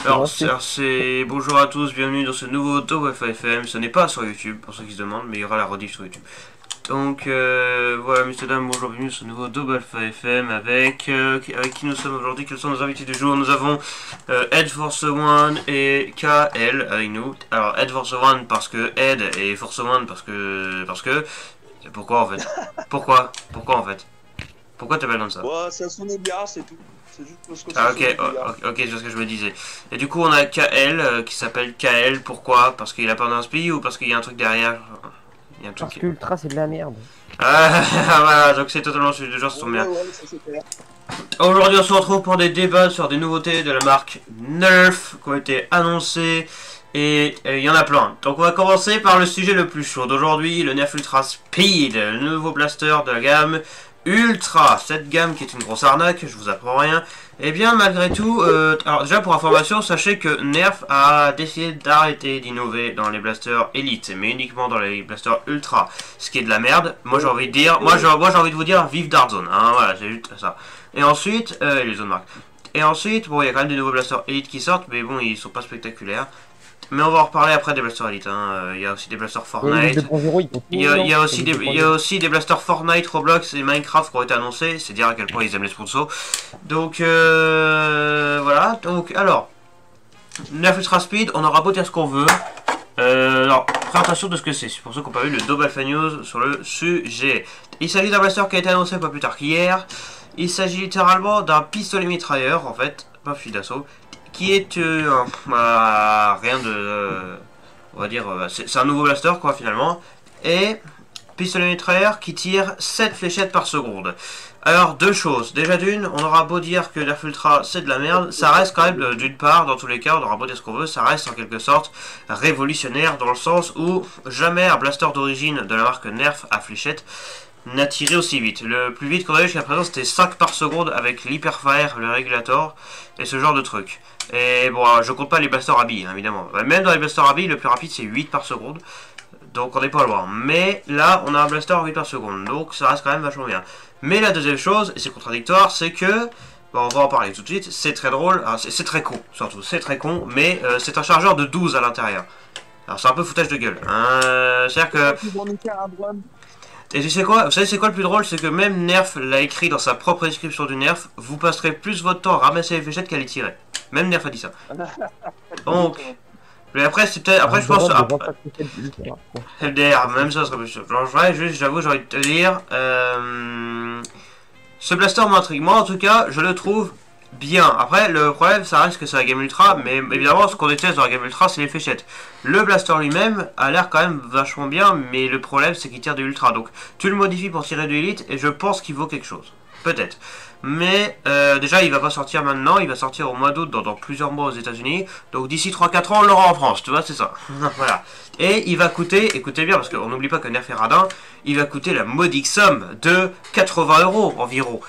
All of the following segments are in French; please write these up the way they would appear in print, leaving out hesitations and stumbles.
Alors, c'est bonjour à tous, bienvenue dans ce nouveau Top Wi-Fi FM. Ce n'est pas sur YouTube, pour ceux qui se demandent, mais il y aura la rediff sur YouTube. Donc, voilà, messieurs, dames, bonjour, bienvenue sur ce nouveau Top Wi-Fi FM avec qui nous sommes aujourd'hui. Quels sont nos invités du jour? Nous avons Ed Force One et KL avec nous. Alors, Ed Force One parce que Ed et Force One parce que. Pourquoi en fait? Pourquoi en fait? Pourquoi t'appelles comme ça? Ouais, ça sonnait bien, c'est tout. C'est juste parce que Ah ça ok, sonnait bien. ok, c'est ce que je me disais. Et du coup on a KL qui s'appelle KL, pourquoi? Parce qu'il a pas d'inspi ou parce qu'il y a un truc derrière? Il y a un truc Parce que Ultra c'est de la merde. Ah voilà, donc c'est totalement celui de genre, ça tombe bien. Ouais, ça c'est clair. Aujourd'hui on se retrouve pour des débats sur des nouveautés de la marque Nerf qui ont été annoncées. Et il y en a plein. Donc on va commencer par le sujet le plus chaud d'aujourd'hui, le Nerf Ultra Speed, le nouveau blaster de la gamme Ultra. Cette gamme qui est une grosse arnaque, je vous apprends rien. Et bien malgré tout, alors déjà pour information, sachez que Nerf a décidé d'arrêter d'innover dans les blasters Elite, mais uniquement dans les blasters Ultra. Ce qui est de la merde. Moi j'ai envie de dire, moi j'ai envie de vous dire, vive Dartzone. Hein, voilà, c'est juste ça. Et ensuite, les zones marques. Et ensuite, bon, il y a quand même des nouveaux blasters Elite qui sortent, mais bon, ils sont pas spectaculaires. Mais on va en reparler après des blasters Elite. Hein. Il y a aussi des blasters Fortnite. Il y a aussi des blasters Fortnite, Roblox et Minecraft qui ont été annoncés. C'est dire à quel point ils aiment les sponsors. Donc voilà. Donc alors, Nerf Ultra Speed, on aura beau dire ce qu'on veut. Alors, présentation de ce que c'est. C'est pour ceux qui n'ont pas vu le Double Alpha News sur le sujet. Il s'agit d'un blaster qui a été annoncé pas plus tard qu'hier. Il s'agit littéralement d'un pistolet mitrailleur en fait, pas fusil d'assaut. Qui est rien de on va dire c'est un nouveau blaster quoi finalement, et pistolet mitrailleur qui tire 7 fléchettes par seconde. Alors deux choses, déjà d'une, on aura beau dire que Nerf Ultra c'est de la merde, ça reste quand même d'une part, dans tous les cas on aura beau dire ce qu'on veut, ça reste en quelque sorte révolutionnaire dans le sens où jamais un blaster d'origine de la marque Nerf à fléchettes n'a tiré aussi vite. Le plus vite qu'on a eu jusqu'à présent c'était 5 par seconde avec l'hyperfire, le régulator et ce genre de truc. Et bon, je compte pas les blasters à billes, hein, évidemment. Même dans les blasters à billes, le plus rapide c'est 8 par seconde. Donc on n'est pas loin. Mais là, on a un blaster à 8 par seconde. Donc ça reste quand même vachement bien. Mais la deuxième chose, et c'est contradictoire, c'est que... Bon, on va en parler tout de suite. C'est très drôle. C'est très con, surtout. C'est très con. Mais c'est un chargeur de 12 à l'intérieur. Alors c'est un peu foutage de gueule. C'est-à-dire que... Et tu sais quoi? Vous savez c'est quoi le plus drôle? C'est que même Nerf l'a écrit dans sa propre description du Nerf. Vous passerez plus votre temps à ramasser les fléchettes qu'à les tirer. Même Nerf a dit ça. Donc... Mais après c'est peut-être... Après je pense... LDR, même ça serait plus sûr. Genre j'avoue j'ai envie de te dire... Ce blaster m'intrigue. Moi en tout cas je le trouve bien. Après le problème ça reste que c'est la gamme Ultra. Mais évidemment ce qu'on déteste dans la gamme Ultra c'est les fléchettes. Le blaster lui-même a l'air quand même vachement bien. Mais le problème c'est qu'il tire de Ultra. Donc tu le modifies pour tirer de Elite. Et je pense qu'il vaut quelque chose. Peut-être. Mais déjà il va pas sortir maintenant, il va sortir au mois d'août dans plusieurs mois aux États-Unis. Donc d'ici 3-4 ans on l'aura en France, tu vois, c'est ça. Voilà. Et il va coûter, écoutez bien parce qu'on n'oublie pas que Nerf est radin, il va coûter la modique somme de 80 € environ.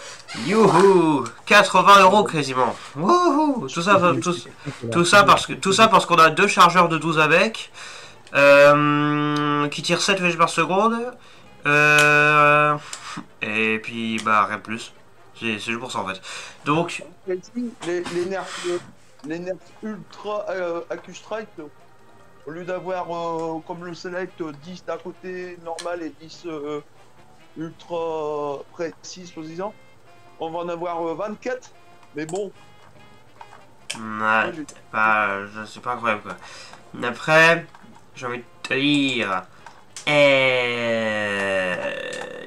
Youhou, 80 € quasiment. Wouhou, tout ça parce qu'on a deux chargeurs de 12 avec qui tirent 7 flèches par seconde. Et puis bah rien de plus. C'est juste pour ça en fait. Donc les nerfs ultra AccuStrike, au lieu d'avoir comme le Select 10 d'un côté normal et 10 ultra précis soi-disant, on va en avoir 24. Mais bon. Ouais, c'est pas incroyable quoi. Après, j'ai envie de te dire.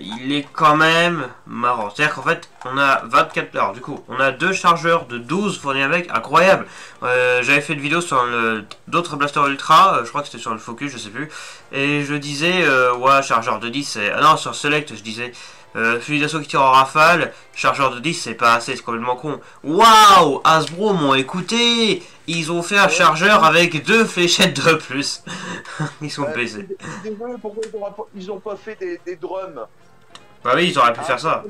Il est quand même marrant. C'est-à-dire qu'en fait, on a 24... Alors du coup, on a deux chargeurs de 12 fournis avec. Incroyable. J'avais fait une vidéo sur d'autres blasters ultra. Je crois que c'était sur le Focus, je sais plus. Et je disais, ouais, chargeur de 10, c'est... Ah non, sur Select, je disais... fusil d'assaut qui tire en rafale, chargeur de 10 c'est pas assez, c'est complètement con. Waouh, Hasbro m'ont écouté. Ils ont fait un chargeur avec 2 fléchettes de plus. Ils sont baisés. Désolé, pourquoi ils ont pas fait des drums? Bah oui, ils auraient pu faire ça.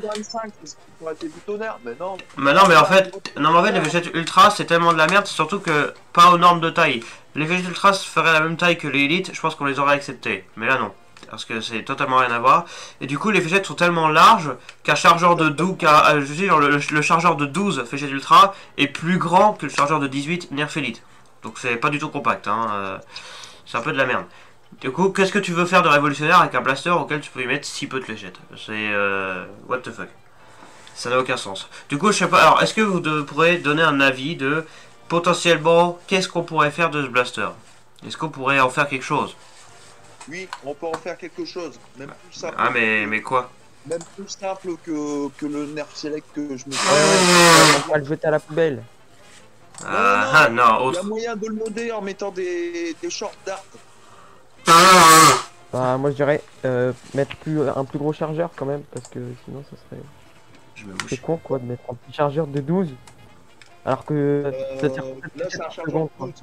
Mais non. Mais non, mais en fait, les fléchettes ultra c'est tellement de la merde, surtout que pas aux normes de taille. Les fléchettes ultra feraient la même taille que les élites, je pense qu'on les aurait acceptées. Mais là non. parce que c'est totalement rien à voir. Et du coup, les fléchettes sont tellement larges qu'un chargeur de 12, je veux dire, le chargeur de 12 fléchettes ultra est plus grand que le chargeur de 18 Nerf Elite. Donc c'est pas du tout compact, hein. C'est un peu de la merde. Du coup, qu'est-ce que tu veux faire de révolutionnaire avec un blaster auquel tu peux y mettre si peu de fléchettes? C'est what the fuck. Ça n'a aucun sens. Du coup, je sais pas. Alors, est-ce que vous pourrez donner un avis de potentiellement qu'est-ce qu'on pourrait faire de ce blaster? Est-ce qu'on pourrait en faire quelque chose? Oui, on peut en faire quelque chose. Même plus simple. Ah, mais quoi? Même plus simple que le Nerf Select que je me suis. On va le jeter à la poubelle. Non, Ah, non, Il y a autre. moyen de le modder en mettant des shorts d'art. Bah, moi je dirais mettre un plus gros chargeur quand même, parce que sinon ça serait. Je me C'est bouge. con quoi de mettre un petit chargeur de 12 alors que ça tire Là, c'est un chargeur secondes, de quoi. 12.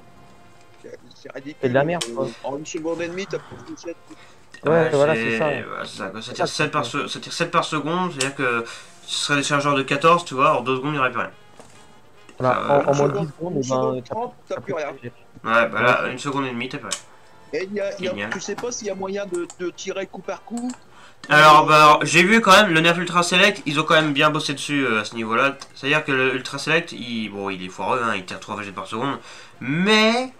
C'est ridicule. C'est de la merde, quoi. En une seconde et demie, t'as plus de fléchettes. Ouais, voilà, c'est ça. Ouais, c'est ça, quoi. Ça tire 7 ça tire 7 par seconde, c'est-à-dire que ce serait des chargeurs de 14, tu vois, en 2 secondes il n'y aurait plus rien. Voilà, en moins de Une 10 secondes, une et ben, seconde 30, t'as plus rien. Ouais, bah là, 1 seconde et demie, t'es pas. Et Génial. tu sais pas s'il y a moyen de tirer coup par coup. Alors, bah, j'ai vu quand même le Nerf Ultra Select, ils ont quand même bien bossé dessus à ce niveau-là. C'est-à-dire que le Ultra Select, bon, il est foireux, hein, il tire 3 fléchettes par seconde. Mais,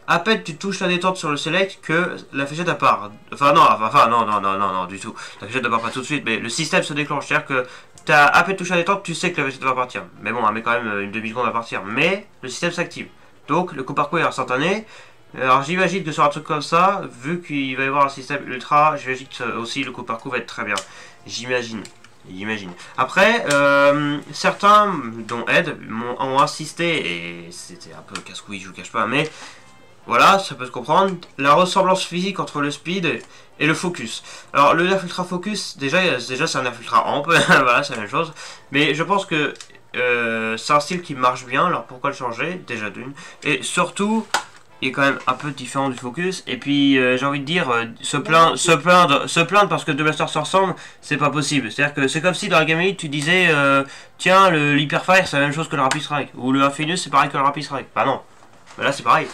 à peine tu touches la détente sur le Select que la fléchette part. Non, du tout. La fléchette ne part pas tout de suite, mais le système se déclenche. C'est-à-dire que t'as à peine touché la détente, tu sais que la fléchette va partir. Mais bon, elle met quand même une demi-seconde à partir. Mais le système s'active. Donc, le coup par coup est instantané. Alors j'imagine que sur un truc comme ça, vu qu'il va y avoir un système ultra, j'imagine que aussi le coup par coup va être très bien. J'imagine. Après, certains, dont Ed, ont insisté, et c'était un peu casse-couille, je vous cache pas, mais voilà, ça peut se comprendre, la ressemblance physique entre le speed et le focus. Alors le nerf ultra focus, déjà c'est un nerf ultra amp, voilà, c'est la même chose, mais je pense que c'est un style qui marche bien, alors pourquoi le changer, déjà d'une, et surtout il est quand même un peu différent du focus. Et puis j'ai envie de dire, se plaindre parce que deux blasters se ressemblent, c'est pas possible. C'est-à-dire que c'est comme si dans la Game Elite tu disais tiens, l'Hyperfire c'est la même chose que le Rapid Strike, ou le Infinius c'est pareil que le Rapid Strike. Bah non, bah là c'est pareil,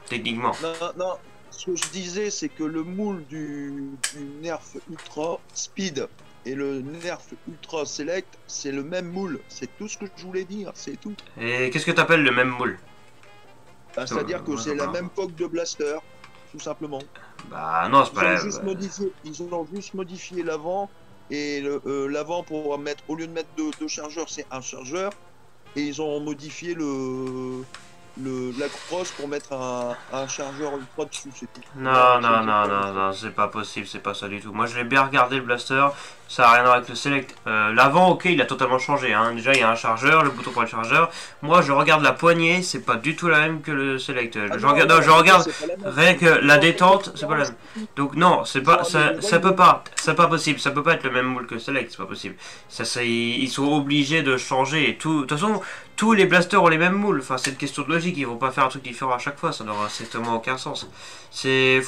techniquement. Non, ce que je disais, c'est que le moule du Nerf Ultra Speed et le Nerf Ultra Select, c'est le même moule. C'est tout ce que je voulais dire, c'est tout. Et qu'est-ce que t'appelles le même moule? Bah, c'est-à-dire que c'est la même coque de blaster, tout simplement. Bah non, c'est pas la... Ils ont juste modifié l'avant, et l'avant pour mettre, au lieu de mettre deux chargeurs, c'est un chargeur, et ils ont modifié la crosse pour mettre un chargeur ultra dessus, c'est tout. Non, c'est pas possible, c'est pas ça du tout. Moi je l'ai bien regardé le blaster, ça a rien à voir avec le select. L'avant, ok, il a totalement changé, hein. Déjà il y a un chargeur, le bouton pour le chargeur. Moi je regarde la poignée, c'est pas du tout la même que le select. Je regarde rien que la détente, c'est pas la même. Donc non, c'est pas, ça peut pas, c'est pas possible, ça peut pas être le même moule que le select, c'est pas possible. Ils sont obligés de changer. De toute façon, tous les blasters ont les mêmes moules, enfin c'est une question de logique, ils vont pas faire un truc différent à chaque fois, ça n'aura strictement aucun sens. C'est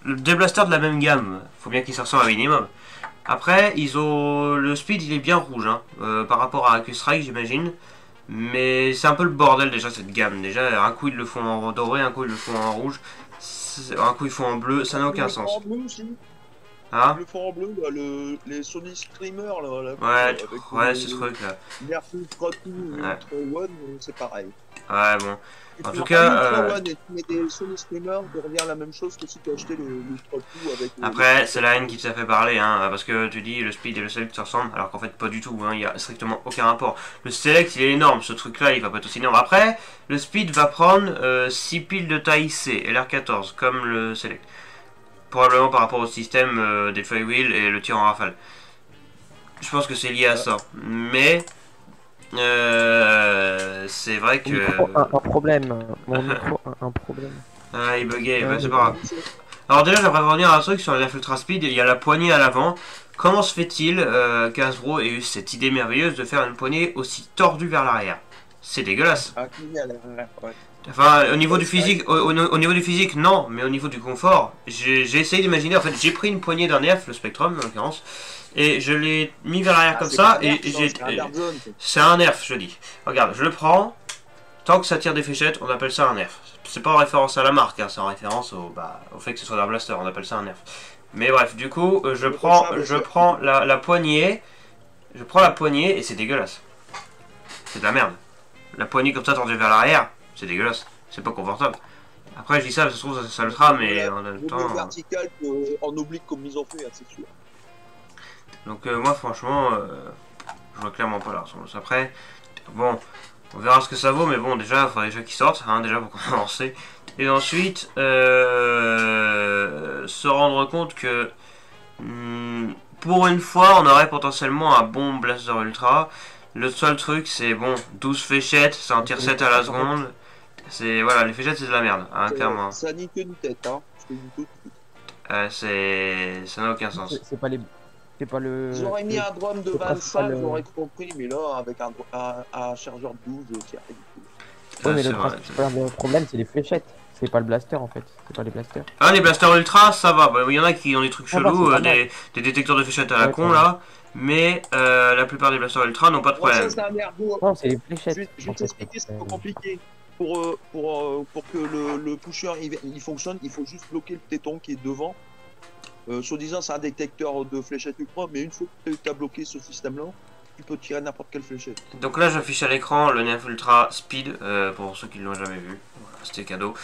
des blasters de la même gamme, faut bien qu'ils se ressemblent un minimum. Après, le speed il est bien rouge, hein, par rapport à Q-Strike j'imagine, mais c'est un peu le bordel déjà cette gamme. Déjà un coup ils le font en doré, un coup ils le font en rouge, un coup ils font en bleu, ça n'a aucun sens. Hein? Ils le font en bleu, là, les Sony Streamers, là, ouais, ce truc là. Nerf Ultra 2 et Ultra One, c'est pareil. Ouais, bon. En tout cas, Ultra One et tu mets des Sony Streamers, ça revient la même chose que si tu as acheté l'Ultra 2 avec. Après, c'est la haine qui t'a fait parler, hein, parce que tu dis le speed et le select se ressemblent, alors qu'en fait pas du tout, hein, il y a strictement aucun rapport. Le select il est énorme, ce truc là il va pas être aussi énorme. Après, le speed va prendre 6 piles de taille C, LR14, comme le select. Probablement par rapport au système des flywheels et le tir en rafale. Je pense que c'est lié à ça. Mais c'est vrai que... Un problème. Mon micro a un problème. Ah, il buguait, bah, c'est pas grave. Alors déjà, j'aimerais revenir à un truc sur la Ultra Speed. Il y a la poignée à l'avant. Comment se fait-il qu'Hasbro ait eu cette idée merveilleuse de faire une poignée aussi tordue vers l'arrière? C'est dégueulasse. Ouais. Enfin, au niveau du physique, au niveau du physique, non, mais au niveau du confort, j'ai essayé d'imaginer. En fait, j'ai pris une poignée d'un Nerf, le Spectrum en l'occurrence, et je l'ai mis vers l'arrière comme ça, et j'ai. C'est un Nerf, je dis. Regarde, je le prends, Tant que ça tire des fléchettes, on appelle ça un nerf. C'est pas en référence à la marque, hein, c'est en référence au fait que ce soit un blaster, on appelle ça un nerf. Mais bref, du coup, je prends la poignée. Je prends la poignée et c'est dégueulasse. C'est de la merde. La poignée comme ça tendue vers l'arrière, c'est dégueulasse. C'est pas confortable. Après, je dis ça, ça se trouve, ça le sera, mais en même temps. Vertical en oblique comme ils ont fait, hein, c'est sûr. Donc, moi, franchement, je vois clairement pas la ressemblance. Après, bon, on verra ce que ça vaut, mais bon, déjà, il faudrait déjà qu'ils sortent, hein, déjà pour commencer. Et ensuite, se rendre compte que pour une fois, on aurait potentiellement un bon blaster ultra. Le seul truc, c'est bon, 12 fléchettes, ça en tire 7 à la seconde. C'est voilà, les fléchettes, c'est de la merde, hein, clairement. Ça nie que une tête, hein. Ça n'a aucun sens. C'est pas les. C'est pas le. J'aurais mis un drum de 25, le... j'aurais compris, mais là, avec un chargeur de 12, c'est ridicule. Ouais, mais le principal problème, c'est les fléchettes. C'est pas le blaster en fait, c'est pas les blasters. Ah, les blasters ultra, ça va. Bah, il y en a qui ont des trucs chelous, des détecteurs de fléchettes à la con là. Mais la plupart des blasters ultra n'ont pas de problème. Ça, c'est un mergo. Non, c'est les fléchettes. Je vais t'expliquer, c'est pas compliqué. Pour que le pusher il fonctionne, il faut juste bloquer le téton qui est devant. Soi-disant, c'est un détecteur de fléchettes ultra, mais une fois que tu as bloqué ce système-là, tu peux tirer n'importe quelle fléchette. Donc là, j'affiche à l'écran le Nerf Ultra Speed, pour ceux qui ne l'ont jamais vu. Voilà, c'était cadeau.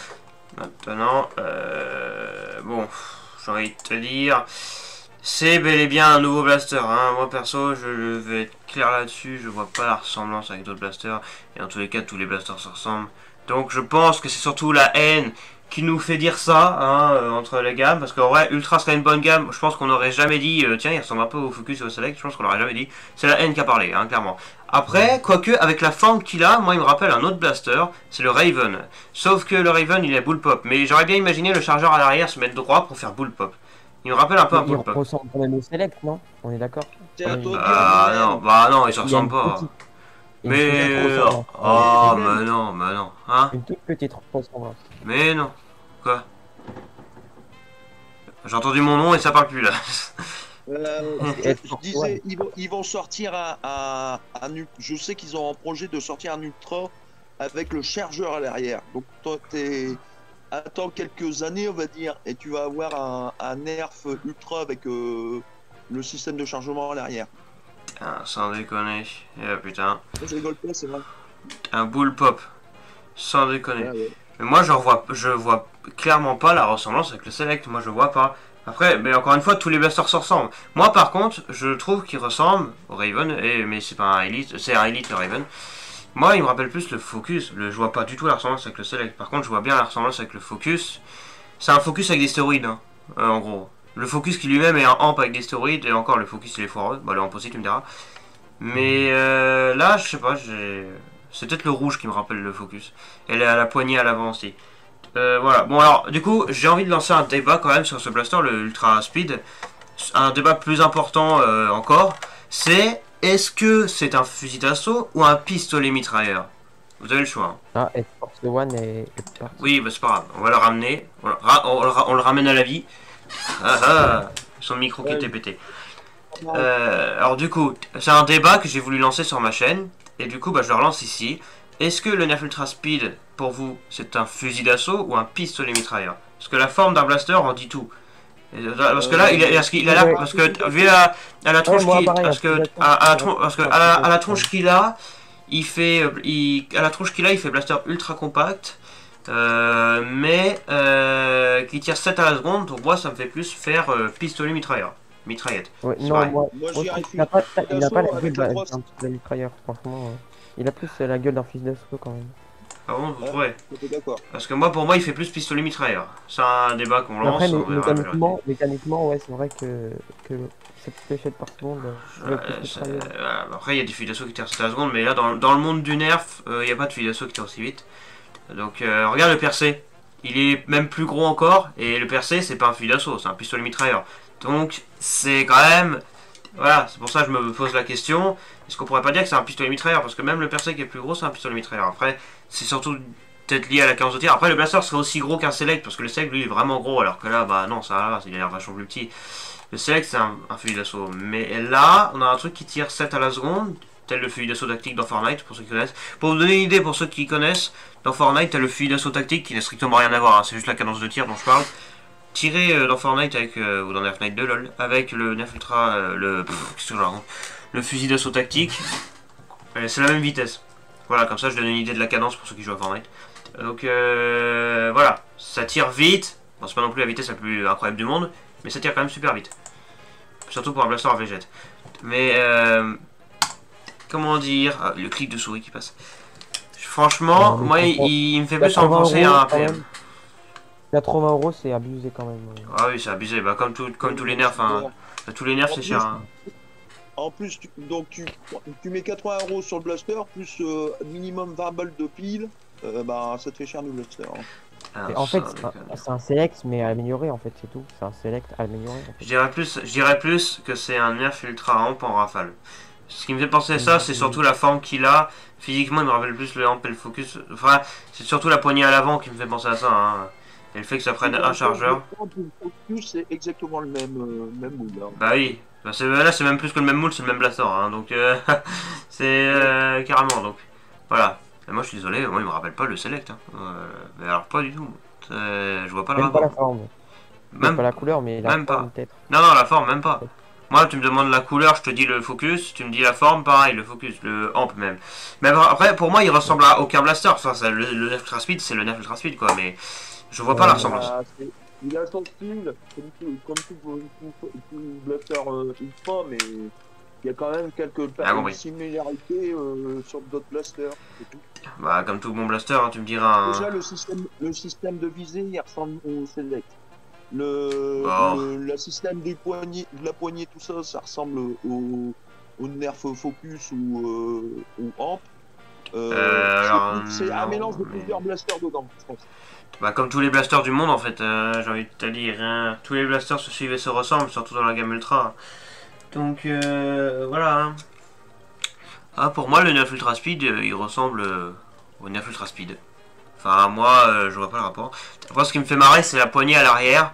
Maintenant, bon, j'ai envie de te dire, c'est bel et bien un nouveau blaster. Hein. Moi, perso, je vais être clair là-dessus, je vois pas la ressemblance avec d'autres blasters. Et en tous les cas, tous les blasters se ressemblent. Donc je pense que c'est surtout la haine qui nous fait dire ça, hein, entre les gammes, parce qu'en vrai, Ultra serait une bonne gamme, je pense qu'on n'aurait jamais dit, tiens, il ressemble un peu au Focus et au Select, je pense qu'on l'aurait jamais dit, c'est la haine qui a parlé, hein, clairement. Après, quoique, avec la forme qu'il a, moi il me rappelle un autre blaster, c'est le Raven, sauf que le Raven il est bull pop, mais j'aurais bien imaginé le chargeur à l'arrière se mettre droit pour faire bull pop. Il me rappelle un peu un bull pop. Il ressemble quand même au Select, non? On est d'accord? Bah non, il se ressemble pas. Mais oh, mais non, hein? Une toute petite ressemblance. Mais non. Quoi? J'ai entendu mon nom et ça parle plus là. Je disais, ils vont sortir je sais qu'ils ont en projet de sortir un Ultra avec le chargeur à l'arrière. Donc toi, attends quelques années, on va dire, et tu vas avoir un Nerf Ultra avec le système de chargement à l'arrière. Ah, sans déconner. Putain. Je rigole pas, c'est vrai. Un bull pop. Sans déconner. Ouais. Mais moi, je vois clairement pas la ressemblance avec le Select. Moi, je vois pas. Après, mais encore une fois, tous les blasters se ressemblent. Moi, par contre, je trouve qu'il ressemble au Raven. Mais c'est pas un Elite. C'est un Elite, le Raven. Moi, il me rappelle plus le Focus. Je vois pas du tout la ressemblance avec le Select. Par contre, je vois bien la ressemblance avec le Focus. C'est un Focus avec des stéroïdes, hein, en gros. Le Focus qui lui-même est un amp avec des stéroïdes. Et encore, le Focus, il est foireux. Bah, le amp aussi, tu me diras. Mais là, je sais pas, c'est peut-être le rouge qui me rappelle le Focus. Elle est à la poignée à l'avant aussi. Voilà, bon alors, du coup, j'ai envie de lancer un débat quand même sur ce blaster, le Ultra Speed. Un débat plus important encore, c'est est-ce que c'est un fusil d'assaut ou un pistolet mitrailleur? Vous avez le choix. Ah, et Force One est parti. Oui, bah c'est pas grave, on va le ramener, on le ramène à la vie. Ah ah, son micro qui était pété. Alors du coup, c'est un débat que j'ai voulu lancer sur ma chaîne, et du coup bah, je le relance ici. Est-ce que le Nerf Ultra Speed, pour vous, c'est un fusil d'assaut ou un pistolet mitrailleur? Parce que la forme d'un blaster en dit tout. Parce que là, parce que vu à la tronche qu'il, parce que à la tronche qu'il a, il fait, à la tronche qu'il a, il fait blaster ultra compact. Mais qui tire 7 à la seconde, donc moi ça me fait plus faire pistolet mitrailleur. Mitraillette. Ouais, non, moi il n'a pas la gueule d'un grosse... pistolet mitrailleur, franchement. Il a plus la gueule d'un fusil d'assaut quand même. Ah bon, vous trouvez? D'accord. Parce que moi, pour moi, il fait plus pistolet mitrailleur. C'est un débat qu'on lance. Après, mécaniquement, ouais, c'est vrai que cette fléchette par seconde. Après, il y a des fusils d'assaut qui tirent 7 à la seconde, mais là, dans le monde du Nerf, il n'y a pas de fusil d'assaut qui tire aussi vite. Donc, regarde le percé. Il est même plus gros encore, et le percé, c'est pas un fusil d'assaut, c'est un pistolet mitrailleur. Donc, c'est quand même. Voilà, c'est pour ça que je me pose la question. Est-ce qu'on pourrait pas dire que c'est un pistolet mitrailleur? Parce que même le percé qui est plus gros, c'est un pistolet mitrailleur. Après, c'est surtout peut-être lié à la cadence de tir. Après, le blaster serait aussi gros qu'un Select, parce que le Select, lui, est vraiment gros, alors que là, bah non, ça va, il a l'air vachement plus petit. Le Select, c'est un fusil d'assaut. Mais là, on a un truc qui tire 7 à la seconde, tel le fusil d'assaut tactique dans Fortnite, pour ceux qui connaissent. Pour vous donner une idée, pour ceux qui connaissent, dans Fortnite, t'as le fusil d'assaut tactique qui n'a strictement rien à voir, hein, c'est juste la cadence de tir dont je parle. Tirer dans Fortnite avec, ou dans Fortnite 2 lol, avec le Nerf Ultra, qu'est-ce que je raconte, le fusil d'assaut tactique, c'est la même vitesse. Voilà, comme ça je donne une idée de la cadence pour ceux qui jouent à Fortnite. Donc voilà, ça tire vite, bon, c'est pas non plus la vitesse la plus incroyable du monde, mais ça tire quand même super vite. Surtout pour un blaster végète. Mais comment dire, ah, le clic de souris qui passe. Franchement, moi il me fait plus en penser à un PM. 80 euros, c'est abusé quand même. Ah oui, c'est abusé, bah, comme tous les nerfs, hein. Tous les nerfs c'est cher. Hein. En plus, tu mets 80 euros sur le blaster, plus minimum 20 balles de pile, bah ça te fait cher le blaster. Hein. Ah, en fait, c'est un select, mais amélioré en fait, c'est tout. C'est un select amélioré. En fait. Je dirais plus que c'est un nerf ultra amp en rafale. Ce qui me fait penser à ça, c'est surtout la forme qu'il a. Physiquement, il me rappelle plus le amp et le focus. Enfin, c'est surtout la poignée à l'avant qui me fait penser à ça. Hein. Et le fait que ça prenne un chargeur. Le focus, c'est exactement le même moule. Hein. Bah oui. Bah là, c'est même plus que le même moule, c'est le même blaster. Hein. Donc, c'est carrément. Donc, voilà. Et moi, je suis désolé, moi, il me rappelle pas le select. Hein. Mais alors, pas du tout. Je vois pas le rapport. Même pas la forme. Même pas la couleur, mais la même forme pas. peut-être. Non, non, la forme, même pas. Moi, tu me demandes la couleur, je te dis le focus. Tu me dis la forme, pareil, le focus, le amp même. Mais après, pour moi, il ressemble à aucun blaster. Enfin, le Nerf Ultra Speed, c'est le Nerf Ultra Speed, quoi. Mais je vois pas la ressemblance. Il a son style, comme tout blaster ultra, mais il y a quand même quelques similarités sur d'autres blasters. Bah, comme tout bon blaster, hein, tu me diras. Déjà, le système de visée, il ressemble au Select. Le système de la poignée, tout ça, ça ressemble au Nerf Focus ou Amp. C'est un mélange de plusieurs blasters dedans, je pense. Bah, comme tous les blasters du monde en fait, j'ai envie de te dire, hein. Tous les blasters se suivent et se ressemblent, surtout dans la gamme ultra. Donc voilà. Hein. Ah, pour moi, le Nerf Ultra Speed, il ressemble au Nerf Ultra Speed. Enfin, moi, je vois pas le rapport. Après, ce qui me fait marrer, c'est la poignée à l'arrière,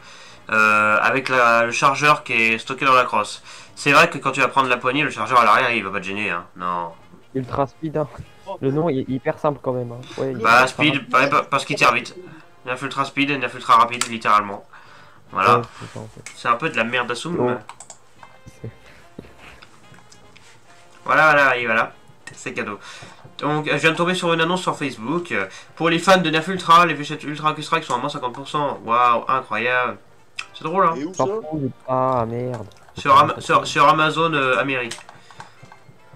avec le chargeur qui est stocké dans la crosse. C'est vrai que quand tu vas prendre la poignée, le chargeur à l'arrière, il va pas te gêner, hein. Non. Ultra Speed, hein. Le nom est hyper simple quand même. Hein. Ouais, bah, Speed, parce qu'il tire vite. Nerf Ultra Speed et Nerf Ultra Rapide, littéralement. Voilà. Ouais, c'est un peu de la merde d'assume. Oh. Voilà, et voilà. C'est cadeau. Donc, je viens de tomber sur une annonce sur Facebook. Pour les fans de Nerf Ultra, les fléchettes Ultra Q-Strike sont à moins 50%. Waouh, incroyable. C'est drôle, hein. Et où ça ? Ah, merde. Sur Amazon Amérique.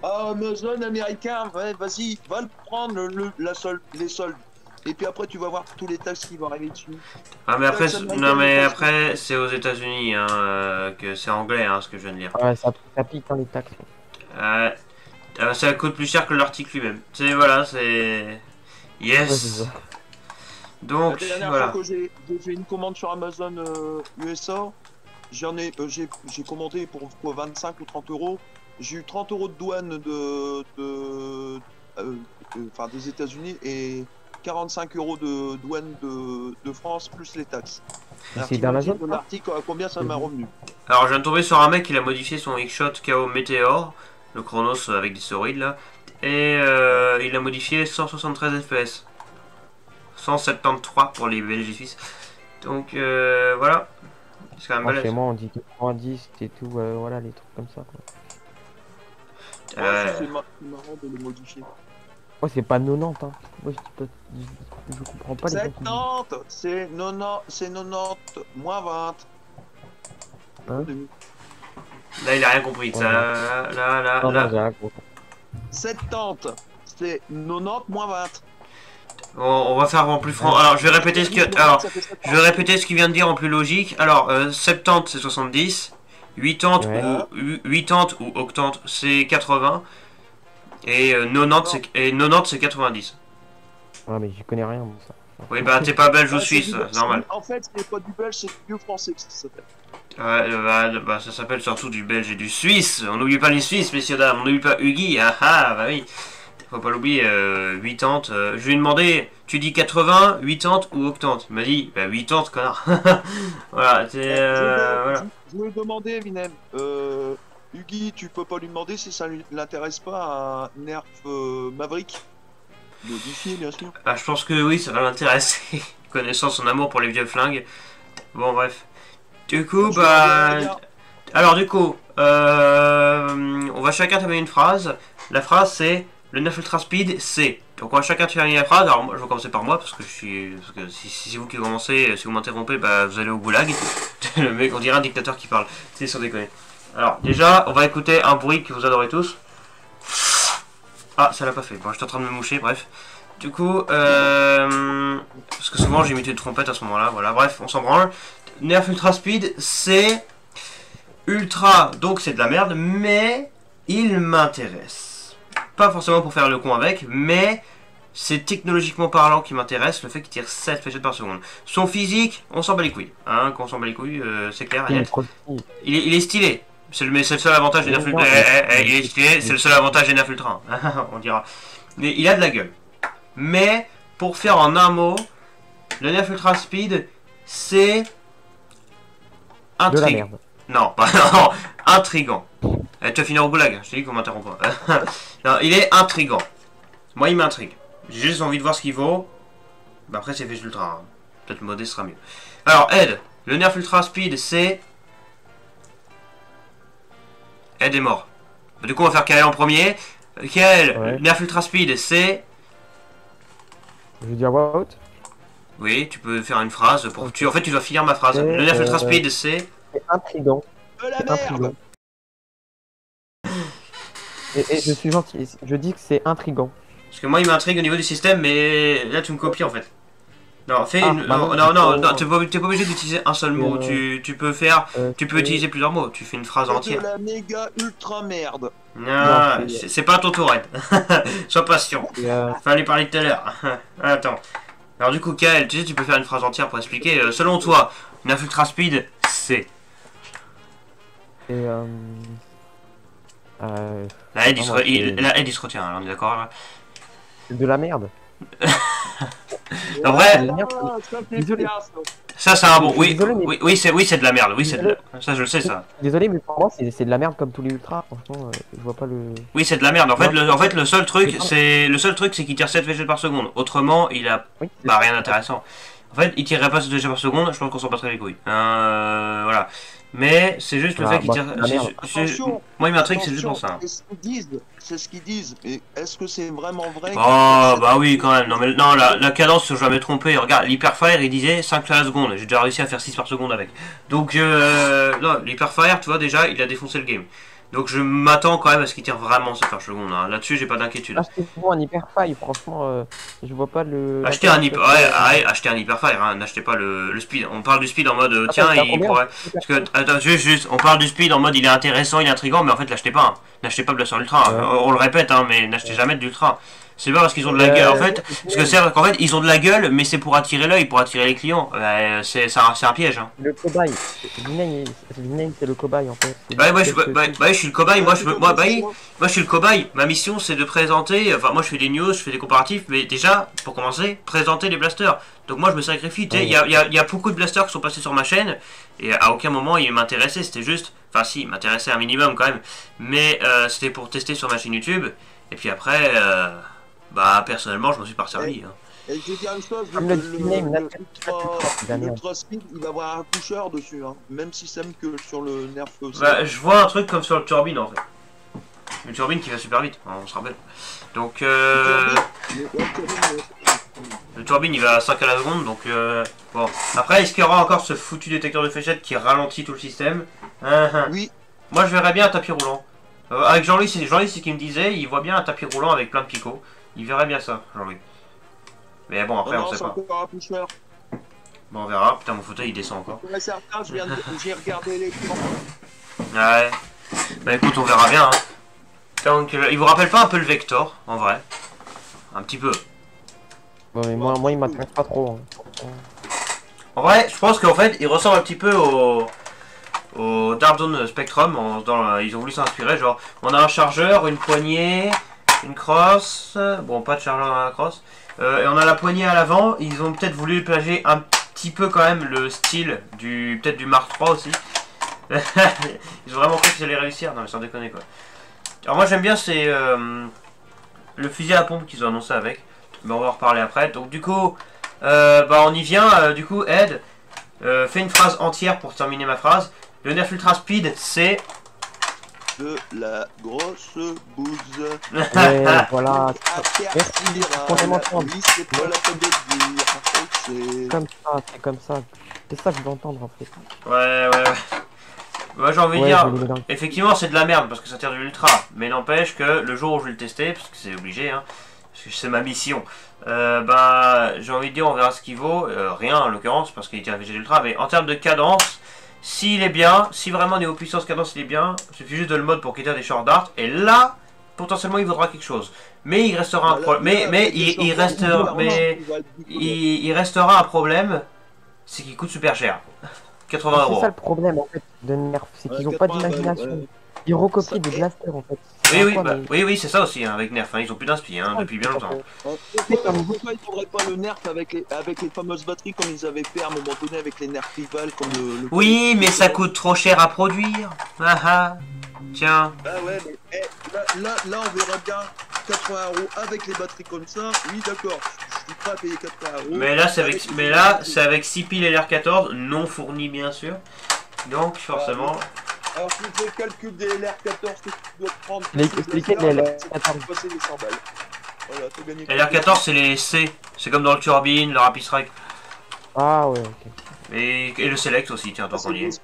Ah, Amazon américain, ouais, vas-y, va le prendre, les soldes. Et puis après, tu vas voir tous les taxes qui vont arriver dessus. Ah, mais après, c'est aux États-Unis, hein, que c'est anglais, hein, ce que je viens de lire. Ouais, ça pique dans les taxes. Ça coûte plus cher que l'article lui-même. C'est voilà, c'est. Yes! Ouais, donc, la dernière voilà. fois que j'ai fait une commande sur Amazon USA, j'ai commandé pour 25 ou 30 euros. J'ai eu 30 euros de douane des États-Unis et 45 euros de douane de France plus les taxes. C'est d'Amazon. L'article, combien ça m'a revenu? Alors, je viens de tomber sur un mec qui a modifié son X-Shot KO Meteor, le Chronos avec des stéroïdes là, et il a modifié 173 FPS. 173 pour les Belges et Suisses. Donc voilà. C'est quand même balèze. Chez moi on dit 90 et tout, voilà les trucs comme ça quoi. C'est marrant de le modifier. Ouais, c'est pas 90 hein. Moi je comprends pas les 70, c'est 90 moins 20. Hein là il a rien compris. Ouais. Ça, là. 70, c'est 90 moins 20. On va faire en plus franc. Alors je vais répéter ce qu'il vient de dire en plus logique. Alors 70 c'est 70, 80 ou octante c'est 80 et 90 c'est 90. Ah mais j'y connais rien moi ça. Oui bah t'es pas belge ou suisse, c'est normal. En fait c'est pas du belge, c'est du vieux français que ça s'appelle. Ouais, ça s'appelle surtout du belge et du suisse. On n'oublie pas les Suisses, messieurs dames. On n'oublie pas Huggy. Ah bah oui. Faut pas l'oublier, 80. Je lui ai demandé, tu dis 80, 80 ou octante? Il m'a dit, bah 80, connard. Voilà, voilà. Je lui ai demandé, Vinem, Huggy, tu peux pas lui demander si ça l'intéresse pas à Nerf Maverick? Modifié, bien sûr. Ah, je pense que oui, ça va l'intéresser. Connaissant son amour pour les vieux flingues. Bon, bref. Du coup, bah... Alors, du coup, on va chacun terminer une phrase. La phrase, c'est le Nerf Ultra Speed, c'est. Donc, on va chacun terminer la phrase. Alors, moi, je vais commencer par moi, parce que je suis... Parce que si c'est vous qui commencez, si vous m'interrompez, bah, vous allez au goulag. Le mec, on dirait un dictateur qui parle. C'est sans déconner. Alors, déjà, on va écouter un bruit que vous adorez tous. Ah, ça l'a pas fait. Bon, j'étais en train de me moucher, bref. Du coup, parce que souvent j'ai imité une trompette à ce moment-là, voilà, bref, on s'en branle. Nerf Ultra Speed, c'est ultra, donc c'est de la merde, mais il m'intéresse. Pas forcément pour faire le con avec, mais c'est technologiquement parlant qui m'intéresse, le fait qu'il tire 7 fléchettes par seconde. Son physique, on s'en bat les couilles, hein, quand on s'en bat les couilles, c'est clair, net. Il est stylé. Mais c'est le seul avantage des Nerf Ultra. Il est stylé, c'est le seul avantage des Nerf Ultra, on dira. Mais il a de la gueule. Mais, pour faire en un mot, le Nerf Ultra Speed, c'est... intriguant. Non, pas non, intriguant. Tu vas finir au goulag, je t'ai dit qu'on m'interrompt pas. Non, il est intriguant. Moi, il m'intrigue. J'ai juste envie de voir ce qu'il vaut. Bah après, c'est fait ultra. Hein. Peut-être le modé sera mieux. Alors, Ed, le Nerf Ultra Speed, c'est... Ed est mort. Du coup, on va faire Kael en premier. Kael, ouais. Nerf Ultra Speed, c'est... Je veux dire what? Oui, tu peux faire une phrase pour que tu... En fait, tu dois finir ma phrase. Le Nerf Ultra Speed, c'est... C'est intriguant. De la merde. Et je suis gentil, je dis que c'est intriguant. Parce que moi, il m'intrigue au niveau du système, mais là, tu me copies, en fait. Non, fais une... bah non, t'es pas obligé d'utiliser un seul mot. Tu peux faire... tu peux utiliser plusieurs mots. Tu fais une phrase entière. De la méga ultra merde. Non, c'est pas ton tour, Ed. Sois patient. Fallait parler tout à l'heure. Attends. Alors du coup, Kael, tu sais, tu peux faire une phrase entière pour expliquer. Selon toi, Nerf Ultra Speed, c'est... Et La Ed, il se retient, alors, on est d'accord là. c'est de la merde. En vrai, Désolé. ça c'est un bon. Oui, Désolé, mais- oui, c'est de la merde. Oui, c'est de la... Ça, je le sais, ça. Désolé, mais pour moi, c'est de la merde comme tous les ultras. Franchement, je vois pas le. Oui, c'est de la merde. En fait, le seul truc, c'est qu'il tire 7 fléchettes par seconde. Autrement, il a Oui, bah, rien d'intéressant. En fait, il tirerait pas 7 fléchettes par seconde. Je pense qu'on s'en battrait les couilles. Voilà. Mais c'est juste le fait qu'il tire. Attention, Moi, il m'intrigue, c'est juste pour ça. C'est ce qu'ils disent. Mais est-ce que c'est vraiment vrai? Oh, bah oui, quand même. Non, mais non, la cadence, je vais jamais tromper. Regarde, l'Hyperfire, il disait 5 à la seconde. J'ai déjà réussi à faire 6 par seconde avec. Donc, non, l'Hyperfire, tu vois, déjà, il a défoncé le game. Donc, je m'attends quand même à ce qu'il tire vraiment 7 par seconde. Hein. Là-dessus, j'ai pas d'inquiétude. Achetez-moi un Hyperfire, franchement, je vois pas le. Achetez un Hyperfire, hein. N'achetez pas le speed. On parle du speed en mode, tiens, il pourrait... Parce que, attends, juste, on parle du speed en mode, il est intéressant, il est intriguant, mais en fait, l'achetez pas. Hein. N'achetez pas Blaster Ultra. Hein. On le répète, hein, mais n'achetez jamais de l'Ultra. C'est pas parce qu'ils ont de la gueule, en fait, parce que c'est qu'en fait, ils ont de la gueule, mais c'est pour attirer l'œil, pour attirer les clients. C'est un piège. Hein. Le cobaye. Vinay, c'est le cobaye en fait. Je suis le cobaye. Moi, je suis le cobaye. Ma mission, c'est de présenter. Enfin, moi, je fais des news, je fais des comparatifs, mais déjà, pour commencer, présenter les blasters. Donc, moi, je me sacrifie. Il y a beaucoup de blasters qui sont passés sur ma chaîne, et à aucun moment, ils m'intéressaient. C'était juste. Enfin, si, ils m'intéressaient un minimum quand même. Mais c'était pour tester sur ma chaîne YouTube. Et puis après. Bah, personnellement, je m'en suis pas servi. Hein. Et je vais dire une chose, l'Ultra Speed, il va avoir un pusher dessus, hein, même système que sur le Nerf. Bah, je vois un truc comme sur le Turbine en fait. Le Turbine qui va super vite, on se rappelle. Donc, le Turbine il va à 5 à la seconde, donc bon. Après, est-ce qu'il y aura encore ce foutu détecteur de fléchettes qui ralentit tout le système? Oui. Moi, je verrais bien un tapis roulant. Avec Jean-Louis, c'est ce qu'il me disait, il voit bien un tapis roulant avec plein de picots. Il verrait bien ça, Jean-Louis. Mais bon, après, on sait pas. Bon, on verra. Putain, mon fauteuil il descend encore. Certain, j'ai regardé l'écran. Ouais. Bah écoute, on verra bien. Hein. Donc, il vous rappelle pas un peu le Vector, en vrai? Un petit peu. Ouais, mais moi il m'intéresse pas trop. Hein. En vrai, je pense qu'en fait, il ressemble un petit peu au Dark Zone Spectrum. Ils ont voulu s'inspirer, genre, on a un chargeur, une poignée, une crosse. Bon, pas de chargeur dans la crosse. Et on a la poignée à l'avant. Ils ont peut-être voulu plagier un petit peu quand même le style peut-être du Mark III aussi. Ils ont vraiment cru qu'ils allaient réussir. Non mais sans déconner quoi. Alors moi j'aime bien c'est le fusil à pompe qu'ils ont annoncé avec. Mais on va en reparler après. Donc du coup, bah on y vient. Du coup, Ed, fais une phrase entière pour terminer ma phrase. Le nerf ultra speed, c'est... De la grosse bouse. Ouais, voilà. Merci, oui, c'est pas la peine de dire. C'est comme ça. C'est ça que je veux entendre en fait. Ouais. Moi j'ai envie de Ouais, dire, je vais le mettre effectivement c'est de la merde parce que ça tire de l'ultra. Mais n'empêche que le jour où je vais le tester, parce que c'est obligé, hein, parce que c'est ma mission, bah j'ai envie de dire on verra ce qu'il vaut. Rien en l'occurrence parce qu'il tire VG d'ultra. Mais en termes de cadence, s'il est bien, si vraiment niveau puissance cadence il est bien, il suffit juste de le mode pour qu'il tire des short darts. Et là, potentiellement il vaudra quelque chose. Mais il restera un problème. Mais il restera un problème, c'est qu'il coûte super cher. 80 C'est euros. ça le problème en fait de Nerf, c'est qu'ils ont pas d'imagination. Ils recopient des blasters en fait. Oui, c'est ça aussi, hein, avec Nerf, hein, ils ont plus d'inspi depuis bien longtemps. Pourquoi ils prendraient pas le nerf avec les fameuses batteries comme ils avaient fait à un moment donné avec les nerfs rivales comme le Oui, mais ça coûte trop cher à produire. Ah ah. Tiens. Bah ouais, mais là on verra bien 80 euros avec les batteries comme ça. Oui, d'accord, je suis prêt à payer 80 euros. Mais là, c'est avec 6 piles LR14, non fournies bien sûr. Donc, forcément. Alors, si je fais le calcul des LR14 que tu dois prendre, Expliquez les LR14. passer les 100 balles. Voilà, t'as gagné. LR14, c'est les C. C'est comme dans le Turbine, le Rapid Strike. Ah ouais, ok. Et le Select aussi, tiens, tant qu'on y est.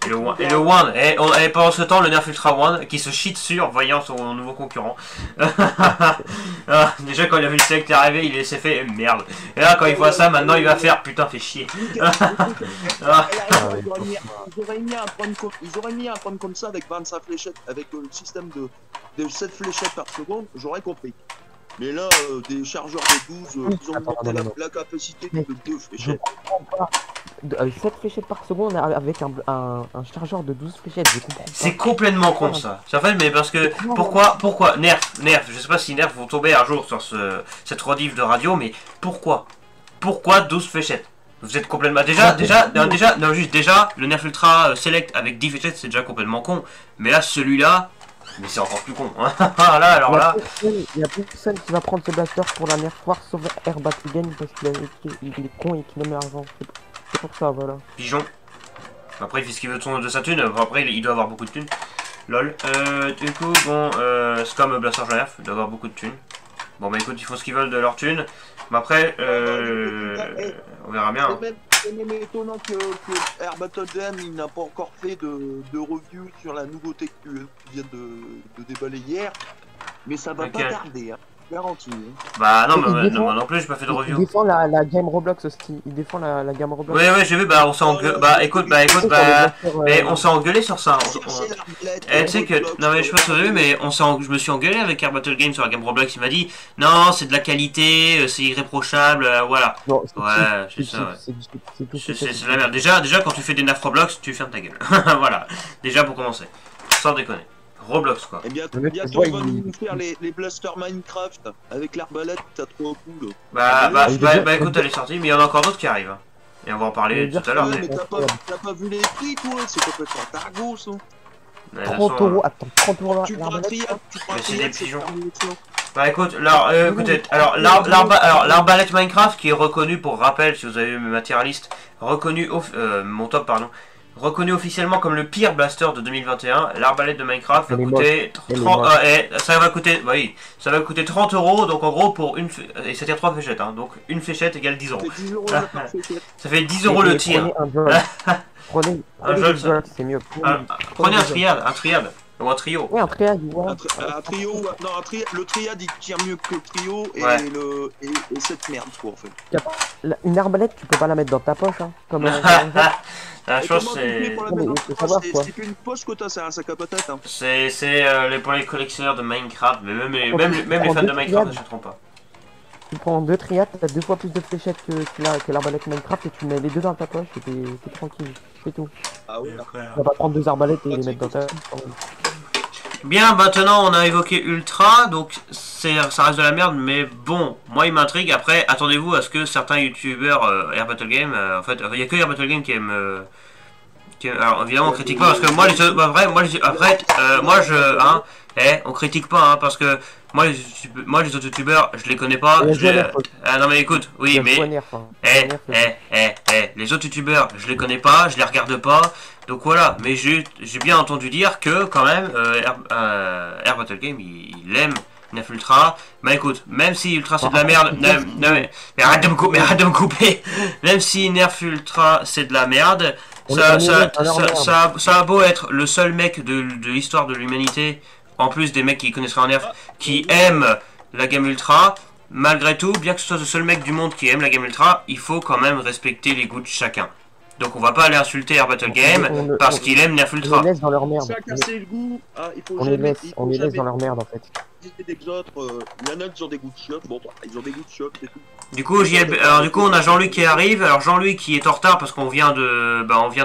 Et le One. Et pendant ce temps, le Nerf Ultra One qui se chie dessus en voyant son nouveau concurrent. Déjà, quand il a vu le Select arriver, il s'est fait merde. Et là, quand il voit ça, maintenant il va faire putain, fait chier. Ils auraient mis un prendre comme ça avec 25 fléchettes, avec le système de 7 fléchettes par seconde, j'aurais compris. Mais là, des chargeurs de 12, ils ont monté la capacité de 2 fléchettes. 7 fléchettes par seconde avec un chargeur de 12 fléchettes, je comprends pas. C'est complètement con ça. C'est en fait, mais parce que pourquoi Nerf, je sais pas si Nerf vont tomber un jour sur cette rediff de radio, mais pourquoi 12 fléchettes? Vous êtes complètement déjà, le Nerf Ultra Select avec 10 fléchettes, c'est déjà complètement con. Mais là, celui-là, mais c'est encore plus con. Là. Il y a personne qui va prendre ce blaster pour la Nerf War sauf Air Battle Game parce qu'il est con et qu'il aime l'argent. C'est pour ça, voilà. Pigeon. Après, il fait ce qu'il veut de sa thune. Après, il doit avoir beaucoup de thunes. Lol. Du coup, bon, c'est comme Blaster Nerf, il doit avoir beaucoup de thunes. Bon, bah écoute, ils font ce qu'ils veulent de leur thunes. Mais après, on verra bien. C'est même étonnant que Air Battle Game il n'a pas encore fait de review sur la nouveauté que tu viens de déballer hier. Mais ça va pas tarder, hein. Garanti. Bah non, mais moi non plus, j'ai pas fait de review. Il défend la game Roblox aussi. Il défend la game Roblox. Ouais, j'ai vu, bah on s'est engueulé. Mais on s'est engueulé sur ça. Tu sais que. Non, mais je sais pas si vous avez vu, mais je me suis engueulé avec Air Battle Game sur la game Roblox. Il m'a dit non, c'est de la qualité, c'est irréprochable, voilà. Non, ouais, c'est ça, ouais. C'est la merde. Déjà, quand tu fais des nerfs Roblox, tu fermes ta gueule. Voilà. Déjà pour commencer. Sans déconner. Roblox quoi. Et bientôt ils vont nous faire les blasters Minecraft avec l'arbalète, t'as trop cool. Bah écoute, elle est sortie, mais il y en a encore d'autres qui arrivent. Et on va en parler tout à l'heure. Mais t'as pas vu les prix toi, c'est complètement targo ça. 30 euros, attends, 30 euros tu prends un triade, c'est des pigeons. Bah écoute, écoutez, l'arbalète Minecraft qui est reconnu, pour rappel, si vous avez vu mes matérialistes, mon top pardon, reconnu officiellement comme le pire blaster de 2021, l'arbalète de Minecraft va coûter 30, ça va coûter 30 euros, donc en gros pour une, et ça tire 3 fléchettes, hein, donc une fléchette égale 10 euros. Ça fait 10 euros le tir. Prenez un jol, c'est mieux. Prenez un triade. Ou un trio. Ouais, un triade. Ouais. Un trio, non, le triade il tire mieux que le trio et cette merde quoi en fait. Une arbalète, tu peux pas la mettre dans ta poche, hein. Comme la chose c'est. C'est une poche que t'as, c'est un sac à patate. Hein. C'est pour les collectionneurs de Minecraft, mais même les fans de Minecraft n'achèteront pas. Tu prends 2 triades, t'as 2 fois plus de fléchettes que l'arbalète Minecraft et tu mets les deux dans ta poche et t'es tranquille. C'est tout. Ah oui, tu vas pas prendre 2 arbalètes et les mettre dans ta poche. Bien, maintenant on a évoqué Ultra, donc ça reste de la merde, mais bon, moi il m'intrigue. Après, attendez-vous à ce que certains youtubeurs Air Battle Game, en fait, il n'y a que Air Battle Game qui Alors évidemment on critique pas parce que moi les autres, bah, vrai, moi les, après moi je hein, on critique pas hein, parce que moi les autres youtubeurs je les connais pas. Non mais écoute, oui mais les autres youtubeurs je les connais pas, je les regarde pas. Donc voilà, mais j'ai bien entendu dire que quand même Air Battle Game il aime Nerf Ultra. Bah écoute, même si Ultra c'est de la merde, mais arrête de me couper, même si Nerf Ultra c'est de la merde, ça a beau être le seul mec de l'histoire de l'humanité, en plus des mecs qui connaisseraient en Nerf, qui aiment la gamme Ultra, malgré tout, bien que ce soit le seul mec du monde qui aime la gamme Ultra, il faut quand même respecter les goûts de chacun. Donc on va pas aller insulter Air Battle Game parce qu'il aime Nerf Ultra. On les laisse dans leur merde. Ça a cassé le goût. Hein, On les laisse dans leur merde en fait. Des autres, il y en a qui ont des goûts de chiottes, bon, ils ont des goûts de chiottes, c'est tout. Du coup, on a Jean-Luc qui arrive. Alors Jean-Luc qui est en retard parce qu'on vient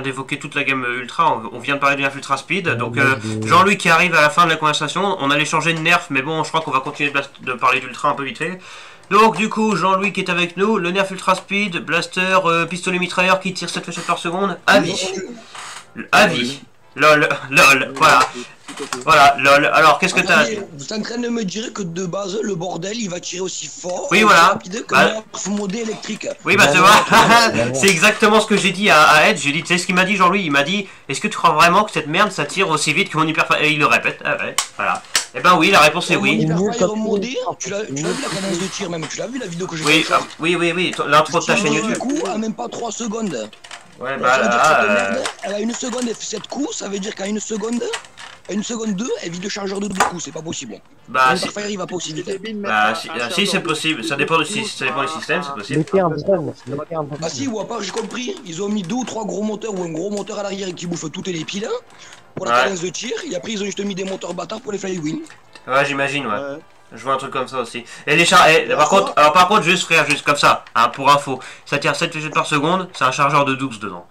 d'évoquer toute la gamme Ultra. On vient de parler de Nerf Ultra Speed. Donc Jean-Luc qui arrive à la fin de la conversation. On allait changer de Nerf, mais bon, je crois qu'on va continuer de parler d'Ultra un peu vite fait. Donc du coup, Jean-Louis qui est avec nous, le Nerf Ultra Speed, blaster, pistolet mitrailleur qui tire 7 fléchettes par seconde, avis. Avis. Lol, voilà. Voilà, lol. Alors, qu'est-ce que t'as à dire? Vous êtes en train de me dire que de base, le bordel, il va tirer aussi fort, oui, voilà. rapide que Nerf modé électrique. Oui, bah tu vois, c'est exactement ce que j'ai dit à Ed. J'ai dit, tu sais ce qu'il m'a dit, Jean-Louis? Il m'a dit, est-ce que tu crois vraiment que cette merde, ça tire aussi vite que mon hyper... Et il le répète, ah ouais, voilà. Eh ben oui, la réponse est oui. Modé, tu l'as vu la cadence de tir même, tu l'as vu la vidéo que j'ai faite? Oui, l'intro de ta chaîne YouTube. Du coup, à même pas 3 secondes. Ouais, bah là... Elle a 1 seconde, elle fait 7 coups, ça veut dire qu'à 1 seconde... À 1 seconde 2, elle vide le chargeur de 2 coups, c'est pas possible. Bah, le Fire il va pas aussi vite. Bah, si c'est possible, ça dépend du système, c'est possible. Bah si, ou à part, j'ai compris, ils ont mis 2 ou 3 gros moteurs ou un gros moteur à l'arrière qui bouffe toutes les piles pour la cadence de tir, et après ils ont juste mis des moteurs bâtards pour les flywheel. Ouais, j'imagine, ouais. Je vois un truc comme ça aussi. Et les par contre, juste frère, juste comme ça, hein, pour info, ça tire 7 fléchettes par seconde, c'est un chargeur de 12 dedans.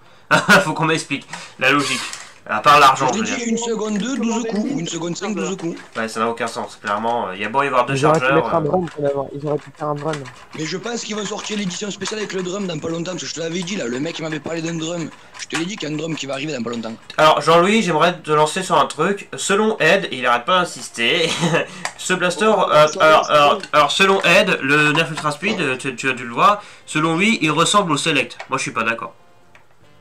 Faut qu'on m'explique la logique. À part l'argent, je veux dire. 1 seconde 2, 12 coups, ou 1 seconde 5, 12 coups. Ouais, ça n'a aucun sens, clairement. Il y a beau y avoir 2 chargeurs. Ils auraient pu faire un drum. Mais je pense qu'ils vont sortir l'édition spéciale avec le drum dans pas longtemps, parce que je te l'avais dit là, le mec il m'avait parlé d'un drum. Je te l'ai dit qu'il y a un drum qui va arriver dans pas longtemps. Alors Jean-Louis, j'aimerais te lancer sur un truc. Selon Ed, il arrête pas d'insister. Ce blaster, alors selon Ed, le Nerf Ultra Speed, tu as dû le voir, selon lui, il ressemble au Select. Moi je suis pas d'accord.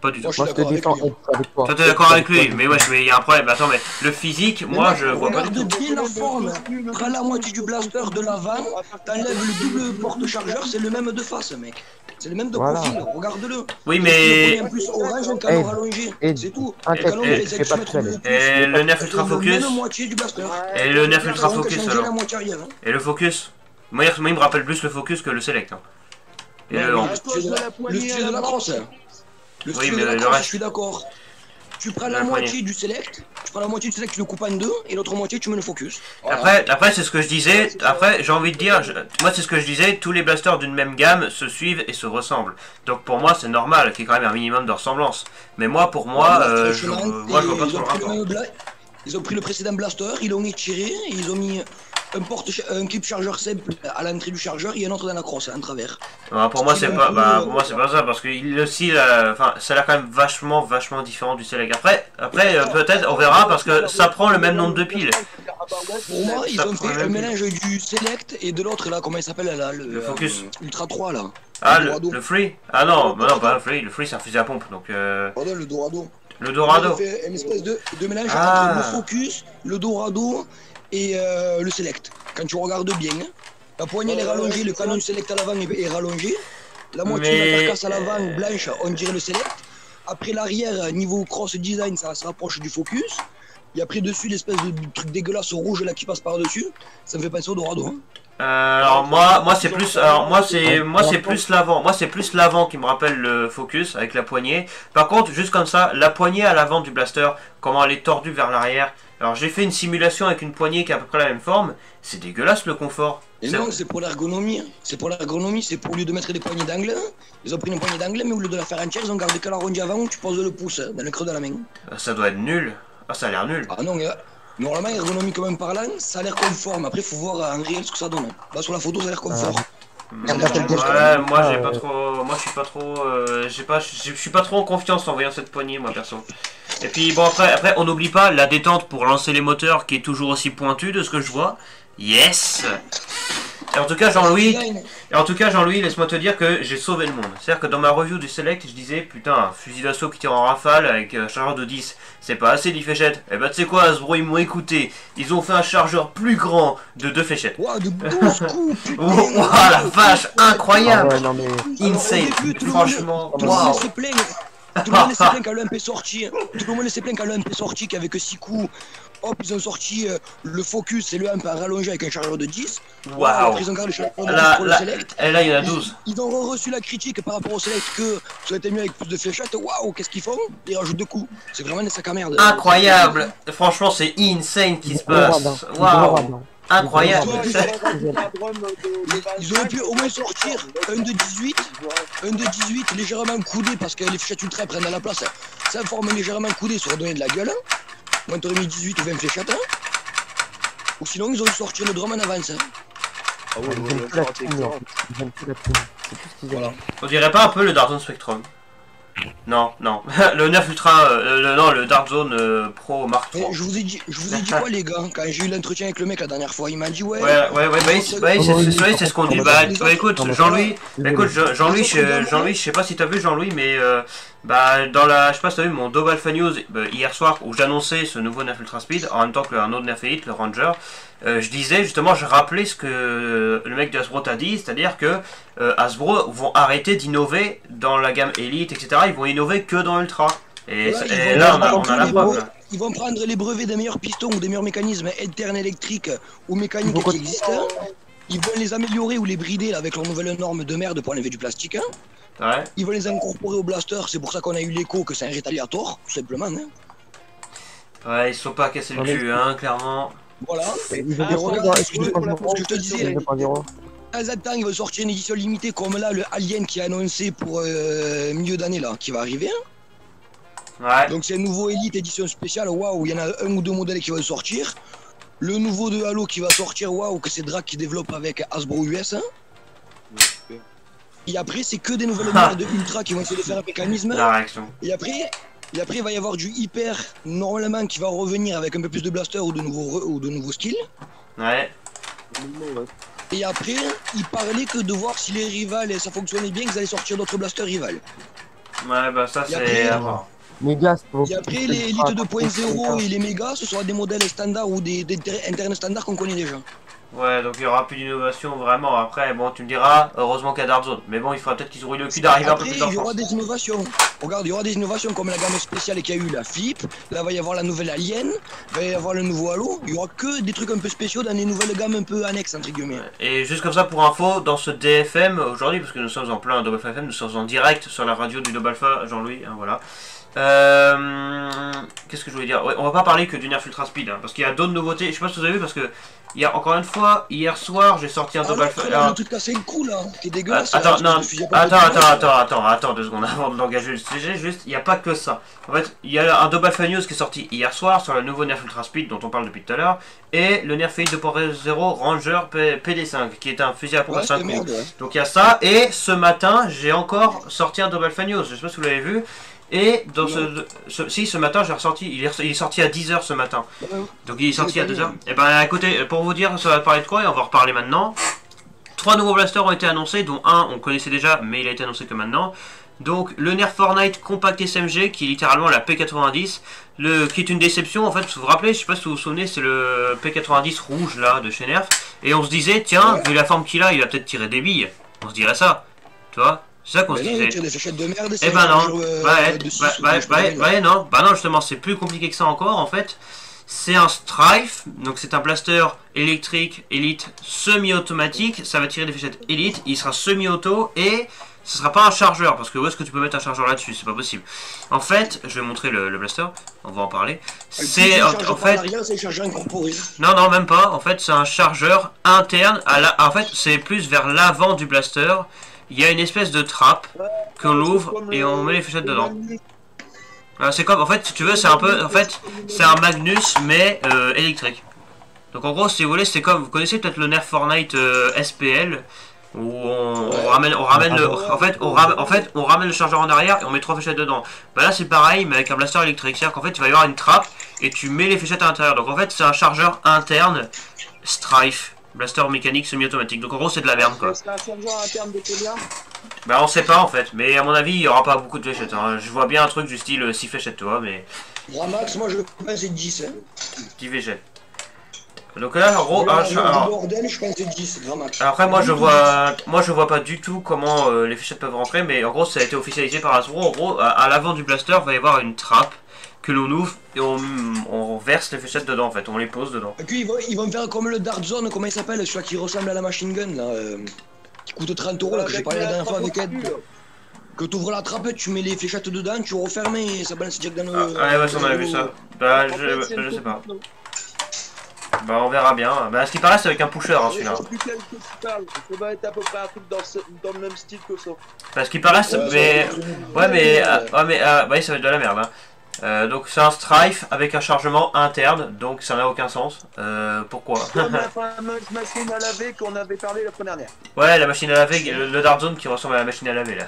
Pas du tout. Moi, je te défends avec toi. Toi t'es d'accord avec lui, mais wesh, mais il y a un problème. Attends, mais le physique, moi je vois pas du tout. Regarde bien la forme. Prends la moitié du blaster de l'avant, t'enlèves le double porte-chargeur, c'est le même de face, mec. C'est le même de profil, regarde-le. Oui, mais. En plus orange, un canon rallongé, c'est tout. Et le Nerf Ultra Focus. Et le Nerf Ultra Focus alors. Et le Focus. Moi il me rappelle plus le Focus que le Select. Et le style de la crosse. Le style de la crosse, je suis d'accord. Tu prends la moitié du Select, tu le coupes en 2, et l'autre moitié tu mets le Focus. Voilà. Après c'est ce que je disais, après j'ai envie de dire, moi c'est ce que je disais, tous les blasters d'une même gamme se suivent et se ressemblent. Donc pour moi c'est normal qu'il y ait quand même un minimum de ressemblance. Mais moi pour moi, je vois pas trop le rapport. Ils ont pris le précédent blaster, ils l'ont étiré, et ils ont mis un clip chargeur simple à l'entrée du chargeur et un autre dans la crosse, en travers. Pour moi c'est pas, ça, parce qu'il aussi, enfin ça a l'air quand même vachement différent du Select. Après peut-être on verra parce que ça prend le même nombre de piles. Pour moi ils ont fait un mélange du Select et de l'autre là, comment il s'appelle là, le Focus Ultra 3 là. Ah le Free. Ah non, pas le Free, le Free c'est un fusil à pompe donc. Pardon, le Dorado. Le Dorado. Il a fait une espèce de mélange entre le Focus, le Dorado et le Select. Quand tu regardes bien, la poignée est rallongée, le canon du Select à l'avant est rallongé. La moitié de la carcasse à l'avant blanche, on dirait le Select. Après l'arrière, niveau cross design, ça se rapproche du Focus. Et après dessus, l'espèce de truc dégueulasse rouge là qui passe par dessus, ça me fait penser au Dorado. Hein. Alors moi c'est plus, plus l'avant qui me rappelle le Focus avec la poignée. Par contre juste comme ça, la poignée à l'avant du blaster, comment elle est tordue vers l'arrière. Alors j'ai fait une simulation avec une poignée qui a à peu près la même forme. C'est dégueulasse le confort. Et non, c'est pour l'ergonomie. C'est pour l'ergonomie, c'est pour au lieu de mettre des poignées d'angle. Ils ont pris une poignée d'angle, mais au lieu de la faire entière, ils ont gardé que l'arrondi avant où tu poses le pouce dans le creux de la main. Ça doit être nul. Ah ça a l'air nul. Ah non, normalement ergonomiquement parlant, ça a l'air conforme. Après faut voir en réel ce que ça donne. Là sur la photo ça a l'air conforme. Ouais, moi j'ai pas trop, moi je suis pas trop, je suis pas trop en confiance en voyant cette poignée, moi perso. Et puis bon après on n'oublie pas la détente pour lancer les moteurs qui est toujours aussi pointue de ce que je vois. Yes. Et en tout cas Jean-Louis, laisse-moi te dire que j'ai sauvé le monde. C'est-à-dire que dans ma review du Select, je disais putain, un fusil d'assaut qui tire en rafale avec un chargeur de 10, c'est pas assez 10 fléchettes. Et bah tu sais quoi, Hasbro ils m'ont écouté. Ils ont fait un chargeur plus grand de 2 fléchettes. Ouah, de 12 coups, putain. Ouah la vache, incroyable. Ah ouais, non, mais... Insane, franchement, waouh. Tout le monde s'est plaint quand l'EMP est sorti. Tout le monde s'est plaint quand l'EMP est sorti, qu'avec 6 coups, hop, ils ont sorti le Focus et le MP rallongé avec un chargeur de 10. Waouh. Ils ont gardé le chargeur de 10 pour le Select. Et là, il y en a 12. Ils ont reçu la critique par rapport au Select que ça aurait été mieux avec plus de fléchettes. Waouh, qu'est-ce qu'ils font? Ils rajoutent 2 coups. C'est vraiment des sacs à merde. Incroyable. Franchement, c'est insane qui se passe. Waouh. Incroyable. Ils auraient pu au moins sortir un de 18 légèrement coudé parce que les fléchettes ultra prennent à la place. Ça forme légèrement coudé, ça aurait donné de la gueule. Moi t'aurais mis 18 ou 20 fléchettes. Ou sinon ils auraient sorti le drum en avance. Ah ouais, Ils aiment plus la thune, en fait. Ils aiment plus la thune. C'est tout ce qu'ils aiment. Voilà. On dirait pas un peu le Dark Zone Spectrum? Non, non. Le Nerf Ultra, non, le Dark Zone Pro Mark III. Je vous ai dit quoi les gars, quand j'ai eu l'entretien avec le mec la dernière fois, il m'a dit ouais. C'est ce qu'on dit. Bah écoute, Jean-Louis, je sais pas si t'as vu Jean-Louis, mais dans la, je sais pas si t'as vu mon Dob Alpha News hier soir où j'annonçais ce nouveau Nerf Ultra Speed en même temps qu'un autre Nerf Elite, le Ranger. Je disais justement, je rappelais ce que le mec de Hasbro t'a dit, c'est-à-dire que Hasbro vont arrêter d'innover dans la gamme Elite, etc. Ils vont innover que dans Ultra. Et, voilà, et là, on a la preuve. Ils vont prendre les brevets des meilleurs pistons ou des meilleurs mécanismes internes électriques ou mécaniques qui existent. Ils vont les améliorer ou les brider là, avec leurs nouvelles normes de merde pour enlever du plastique. Ouais. Ils vont les incorporer au blaster, c'est pour ça qu'on a eu l'écho que c'est un rétaliator, tout simplement. Ouais, ils se sont pas cassés le cul, hein, clairement. Voilà. Ils ont Ce que je te disais, ils vont sortir une édition limitée comme là, le Alien qui est annoncé pour milieu d'année là, qui va arriver. Ouais. Donc c'est un nouveau Elite édition spéciale, waouh, il y en a un ou deux modèles qui vont sortir. Le nouveau de Halo qui va sortir, waouh, que c'est Drac qui développe avec Hasbro US. Et après, c'est que des nouvelles merdes de Ultra qui vont essayer de faire un mécanisme. La réaction. Et après, il va y avoir du Hyper, normalement, qui va revenir avec un peu plus de blaster ou de nouveaux skills. Ouais. Et après, il parlait que de voir si les rivales, ça fonctionnait bien, qu'ils allaient sortir d'autres blasters rivales. Ouais, bah ça Et c'est... après, Mégas, et après, les Elite 2.0 et les mégas, ce sera des modèles standards ou des internes standards qu'on connaît déjà. Ouais, donc il y aura plus d'innovation vraiment. Après, bon, tu me diras, heureusement qu'il y a Dark Zone. Mais bon, il faudra peut-être qu'ils auront eu le cul d'arriver un peu plus en il y aura France. des innovations. Regarde, il y aura des innovations comme la gamme spéciale qu'il y a eu, la Flip. Là, il va y avoir la nouvelle Alien. Il va y avoir le nouveau Halo. Il y aura que des trucs un peu spéciaux dans les nouvelles gammes un peu annexes, entre guillemets. Et juste comme ça, pour info, dans ce DFM aujourd'hui, parce que nous sommes en plein Double Alpha FM, nous sommes en direct sur la radio du Double Alpha, Jean-Louis, hein, voilà. Qu'est-ce que je voulais dire? Ouais, on va pas parler que du Nerf Ultra Speed, hein, parce qu'il y a d'autres nouveautés. Je sais pas si vous avez vu, parce que il y a encore une fois, hier soir, j'ai sorti un Double Alpha. Le truc cassé le cou là, qui est dégueulasse. Attends, non, attends 2 secondes avant d'engager le sujet, juste, il n'y a pas que ça. En fait, il y a un Double Alpha News qui est sorti hier soir sur le nouveau Nerf Ultra Speed dont on parle depuis tout à l'heure, et le Nerf Elite 2.0 Ranger PD5, qui est un fusil à pompe à 5 coups. Donc il y a ça, et ce matin, j'ai encore sorti un Double Alpha News, je sais pas si vous l'avez vu. Et dans ce matin j'ai ressorti, il est sorti à 10 h ce matin. Donc il est sorti à 2 h. Et ben écoutez, pour vous dire, ça va parler de quoi et on va en reparler maintenant. 3 nouveaux blasters ont été annoncés, dont un on connaissait déjà, mais il a été annoncé que maintenant. Donc le Nerf Fortnite Compact SMG, qui est littéralement la P90, qui est une déception en fait. Vous vous rappelez, je sais pas si vous vous souvenez, c'est le P90 rouge là de chez Nerf. Et on se disait, tiens, vu la forme qu'il a, il va peut-être tirer des billes. On se dirait ça, tu vois. C'est ça qu'on se disait. Eh ben non, non, bah non justement c'est plus compliqué que ça encore en fait. C'est un Strife, donc c'est un blaster électrique Elite semi-automatique, ça va tirer des fléchettes Elite, il sera semi-auto et ce sera pas un chargeur parce que où est-ce que tu peux mettre un chargeur là-dessus, c'est pas possible. En fait, je vais montrer le blaster, on va en parler. C'est en fait non même pas, en fait c'est un chargeur interne en fait c'est plus vers l'avant du blaster. Il y a une espèce de trappe qu'on l'ouvre et on met les fléchettes dedans. C'est comme, en fait, si tu veux, c'est un peu, en fait, c'est un Magnus mais électrique. Donc en gros, si vous voulez, c'est comme, vous connaissez peut-être le Nerf Fortnite SPL. Où on ramène le, en fait, on ramène le chargeur en arrière et on met 3 fléchettes dedans. Bah là c'est pareil mais avec un blaster électrique, c'est-à-dire qu'en fait il va y avoir une trappe et tu mets les fléchettes à l'intérieur. Donc en fait c'est un chargeur interne Strife, blaster mécanique semi-automatique. Donc en gros c'est de la merde quoi. C'est un chargeur interne de combien? Bah on sait pas en fait, mais à mon avis il y aura pas beaucoup de fléchettes. Hein. Je vois bien un truc du style 6 fléchettes toi, mais... Ramax, moi je pense c'est 10. Hein. 10 fléchettes. Donc là en gros... Bordel, je pense c'est 10, grand max. Après moi je vois pas du tout comment les fléchettes peuvent rentrer, mais en gros ça a été officialisé par Hasbro. En gros à l'avant du blaster il va y avoir une trappe que l'on ouvre et on verse les fléchettes dedans en fait, on les pose dedans. Et puis ils vont faire comme le Dart Zone, comment il s'appelle, celui qui ressemble à la machine gun là, qui coûte 30 € là, que j'ai parlé la dernière fois avec Ed. Que tu ouvres la trappe, tu mets les fléchettes dedans, tu refermes et ça balance direct dans le... Ah ouais, on avait vu ça. Bah je sais pas. Bah on verra bien. Bah ce qui paraît c'est avec un pusher hein, celui-là. Ça doit être à peu près un truc dans le même style que ça. Bah ce qui paraît c'est... mais... Ouais mais... bah ça va être de la merde hein. Donc c'est un Strife avec un chargement interne, donc ça n'a aucun sens. Pourquoi? Comme la fameuse machine à laver qu'on avait parlé la fois dernière. Ouais, la machine à laver, le Dart Zone qui ressemble à la machine à laver là.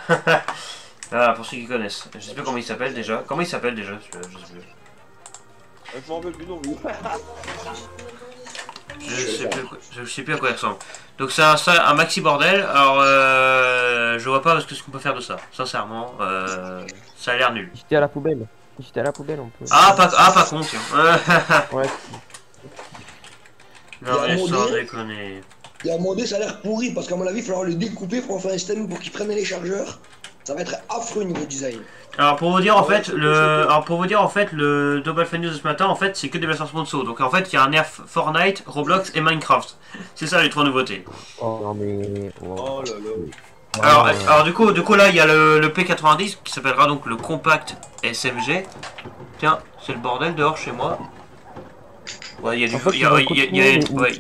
Voilà, pour ceux qui connaissent. Je sais plus comment il s'appelle déjà. Comment il s'appelle déjà? Je sais plus. Je m'en veux plus non plus. Je sais plus à quoi il ressemble. Donc c'est un maxi bordel. Alors je vois pas ce qu'on peut faire de ça. Sincèrement, ça a l'air nul. J'étais à la poubelle. J'étais à la poubelle on peut. Ah pas con tiens. Ouais. Non mais sans déconner. Il y a un modé, ça a l'air pourri parce qu'à mon avis il faudra le découper pour en faire un système pour qu'ils prennent les chargeurs. Ça va être affreux niveau design. Alors pour vous dire en fait le Double Fine News de ce matin en fait c'est que des blasters sponsors. Donc en fait il y a un nerf Fortnite, Roblox et Minecraft. C'est ça les 3 nouveautés. Oh non mais... Oh là là. Alors du coup là il y a le P90 qui s'appellera donc le Compact SMG. Tiens, c'est le bordel dehors chez moi. Ouais, il y a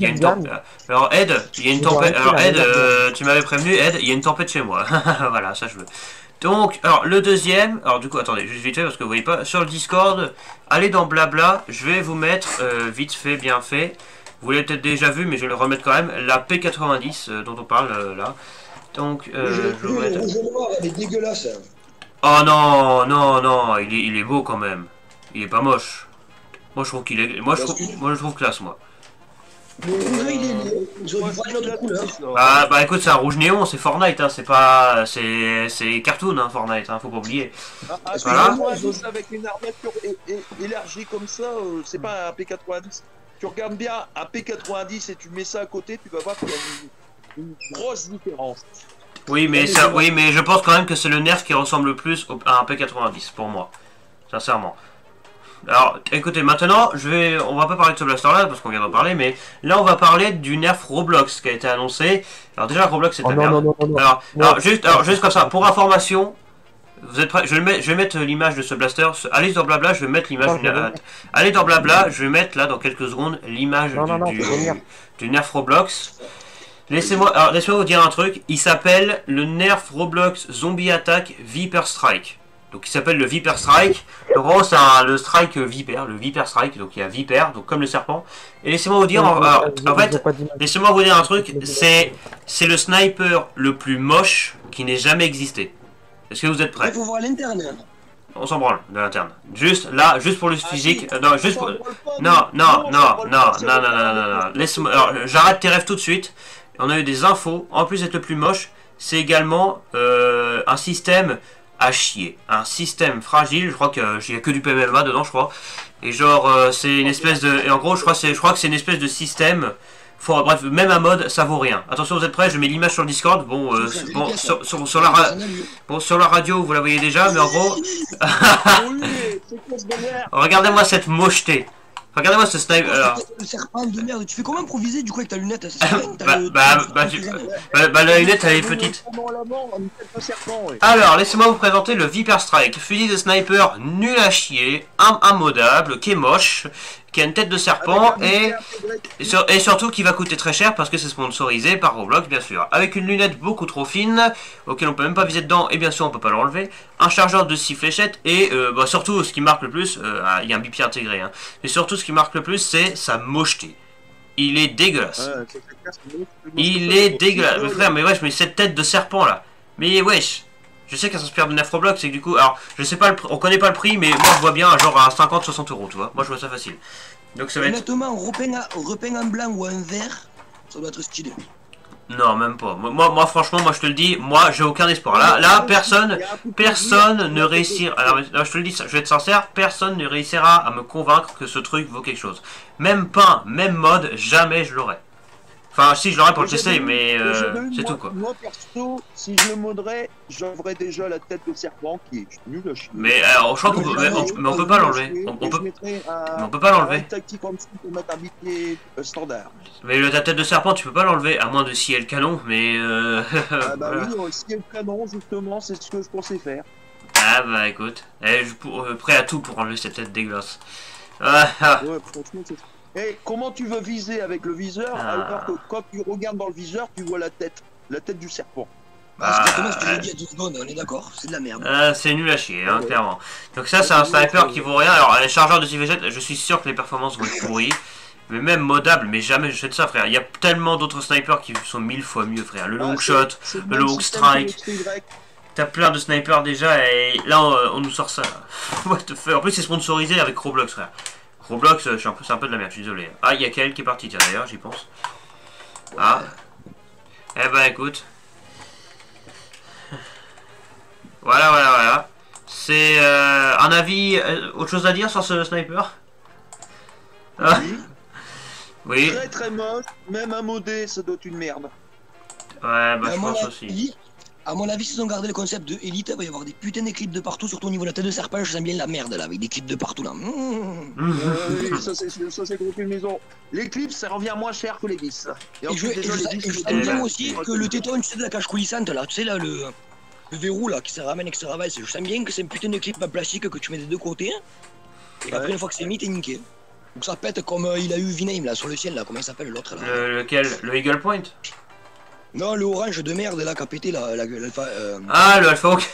une tempête. Alors Ed, il y a une tempête. Alors Ed, tu m'avais prévenu Ed, il y a une tempête chez moi. Voilà, ça je veux. Donc, alors le deuxième, alors du coup attendez, juste vite fait parce que vous voyez pas, sur le Discord, allez dans Blabla, je vais vous mettre vite fait, bien fait. Vous l'avez peut-être déjà vu mais je vais le remettre quand même, la P90 dont on parle là. Donc je vais vous mettre... Le rouge noir, elle est dégueulasse. Oh non, non, non, il est beau quand même. Il est pas moche. Moi je trouve qu'il est. Moi je trouve classe moi. Le rouge il est. Ils ont une autre couleur. Bah écoute c'est un rouge néon, c'est Fortnite hein, c'est pas. C'est cartoon hein, Fortnite, hein, faut pas oublier. Voilà. Avec une armature élargie comme ça, c'est pas un P90. Tu regardes bien un P90 et tu mets ça à côté, tu vas voir qu'il y a une grosse différence. Oui mais ça, oui mais je pense quand même que c'est le nerf qui ressemble le plus à un P90 pour moi. Sincèrement. Alors, écoutez, maintenant, on va pas parler de ce blaster là, parce qu'on vient d'en parler, mais là, on va parler du nerf Roblox qui a été annoncé. Alors déjà, Roblox, c'est de la merde. Alors, juste comme ça, pour information, vous êtes prêts? Je vais mettre l'image de ce blaster. Allez dans Blabla, je vais mettre l'image allez dans Blabla, je vais mettre là, dans quelques secondes, l'image du nerf Roblox. Laissez-moi vous dire un truc, il s'appelle le nerf Roblox Zombie Attack Viper Strike. Donc il s'appelle le Viper Strike. En gros c'est le Strike Viper, le Viper Strike, donc il y a Viper, donc comme le serpent. Et laissez-moi vous dire, en fait, laissez-moi vous dire un truc, c'est le sniper le plus moche qui n'ait jamais existé. Est-ce que vous êtes prêts? Il faut voir l'interne. On s'en branle de l'interne. Juste là, juste pour le physique. Non, juste pour... Non. Laisse-moi. Alors j'arrête tes rêves tout de suite. On a eu des infos. En plus d'être le plus moche, c'est également un système à chier, un système fragile. Je crois qu'il n'y a que du PMMA dedans, je crois. Et genre c'est une espèce de, et en gros je crois que c'est une espèce de système. Bref, même à mode ça vaut rien. Attention, vous êtes prêts? Je mets l'image sur le Discord. Bon, sur la radio vous la voyez déjà, mais en gros regardez-moi cette mocheté. Regardez-moi ce sniper. Le serpent de merde, tu fais comment improviser du coup avec ta lunette? La lunette elle est petite. Alors laissez-moi vous présenter le Viper Strike, fusil de sniper nul à chier, immodable, qui est moche, qui a une tête de serpent et surtout qui va coûter très cher parce que c'est sponsorisé par Roblox bien sûr. Avec une lunette beaucoup trop fine, auquel on peut même pas viser dedans et bien sûr on peut pas l'enlever. Un chargeur de 6 fléchettes et surtout ce qui marque le plus, il y a un bipied intégré, hein, mais surtout ce qui marque le plus c'est sa mocheté. il est dégueulasse. c'est clair, c'est bon. Il est dégueulasse. Mais frère, mais wesh, mais cette tête de serpent là. Mais wesh. Je sais qu'elle s'inspire de Nefroblox, c'est que du coup, alors, je sais pas, on connaît pas le prix, mais moi je vois bien genre à 50-60 euros, tu vois. Moi je vois ça facile. Donc ça va être. Honnêtement, repeint en blanc ou en vert, ça doit être stylé. Non, même pas. Moi franchement, moi je te le dis, moi j'ai aucun espoir. Là, personne ne réussira. Alors, je te le dis, je vais être sincère, personne ne réussira à me convaincre que ce truc vaut quelque chose. Même pain, même mode, jamais je l'aurai. Enfin, si je l'aurais pour le tester, mais c'est tout quoi. Moi perso, si je le moderais, j'aurais déjà la tête de serpent qui est nulle à chier. Mais je crois qu'on peut, mais on peut pas l'enlever. On peut pas l'enlever. Tactique en dessous pour mettre un biquet standard. Mais ta tête de serpent, tu peux pas l'enlever, à moins de scier le canon, mais Ah bah voilà. oui, scier le canon, justement, c'est ce que je pensais faire. Ah bah écoute, prêt à tout pour enlever cette tête dégueulasse. Ouais, franchement, c'est... Et comment tu veux viser avec le viseur alors que quand tu regardes dans le viseur, tu vois la tête du serpent. C'est exactement ce que j'ai dit il y a 2 secondes, on est d'accord, c'est de la merde. C'est nul à chier, hein, clairement. Donc ça, c'est un sniper qui vaut rien. Alors, les chargeurs de CVZ, je suis sûr que les performances vont être pourries. Mais même modable, mais jamais je fais de ça, frère. Il y a tellement d'autres snipers qui sont 1000 fois mieux, frère. Le long shot, le long strike. T'as plein de snipers déjà, et là, on nous sort ça. What the fuck. En plus, c'est sponsorisé avec Roblox, frère. Roblox, c'est un peu de la merde, je suis désolé. Ah, il y a Kael qui est parti, tiens, d'ailleurs, j'y pense. Ah. Eh ben, écoute. Voilà. C'est un avis, autre chose à dire sur ce sniper? Ah. Oui. Très très moche, même un modé, ça doit être une merde. Ouais, bah je pense aussi. À mon avis, s'ils ont gardé le concept de élite, il va y avoir des putains de clips de partout, surtout au niveau de la tête de serpent, je sens bien la merde là, avec des clips de partout là. Oui, ça c'est gros une maison. Les clips, ça revient moins cher que les vis. Et je sens bien aussi que le téton, tu sais, de la cage coulissante là, tu sais là, le verrou là, qui se ramène et qui se rabaisse, je sens bien que c'est un putain de clip en plastique que tu mets des deux côtés, et après une fois que c'est mis, t'es niqué. Donc ça pète comme il a eu V-Name là, sur le ciel là, comment il s'appelle l'autre là? Lequel? Le Eagle Point? Non, le orange de merde là, qui a pété l'alpha... Ah, le Alpha Hawk.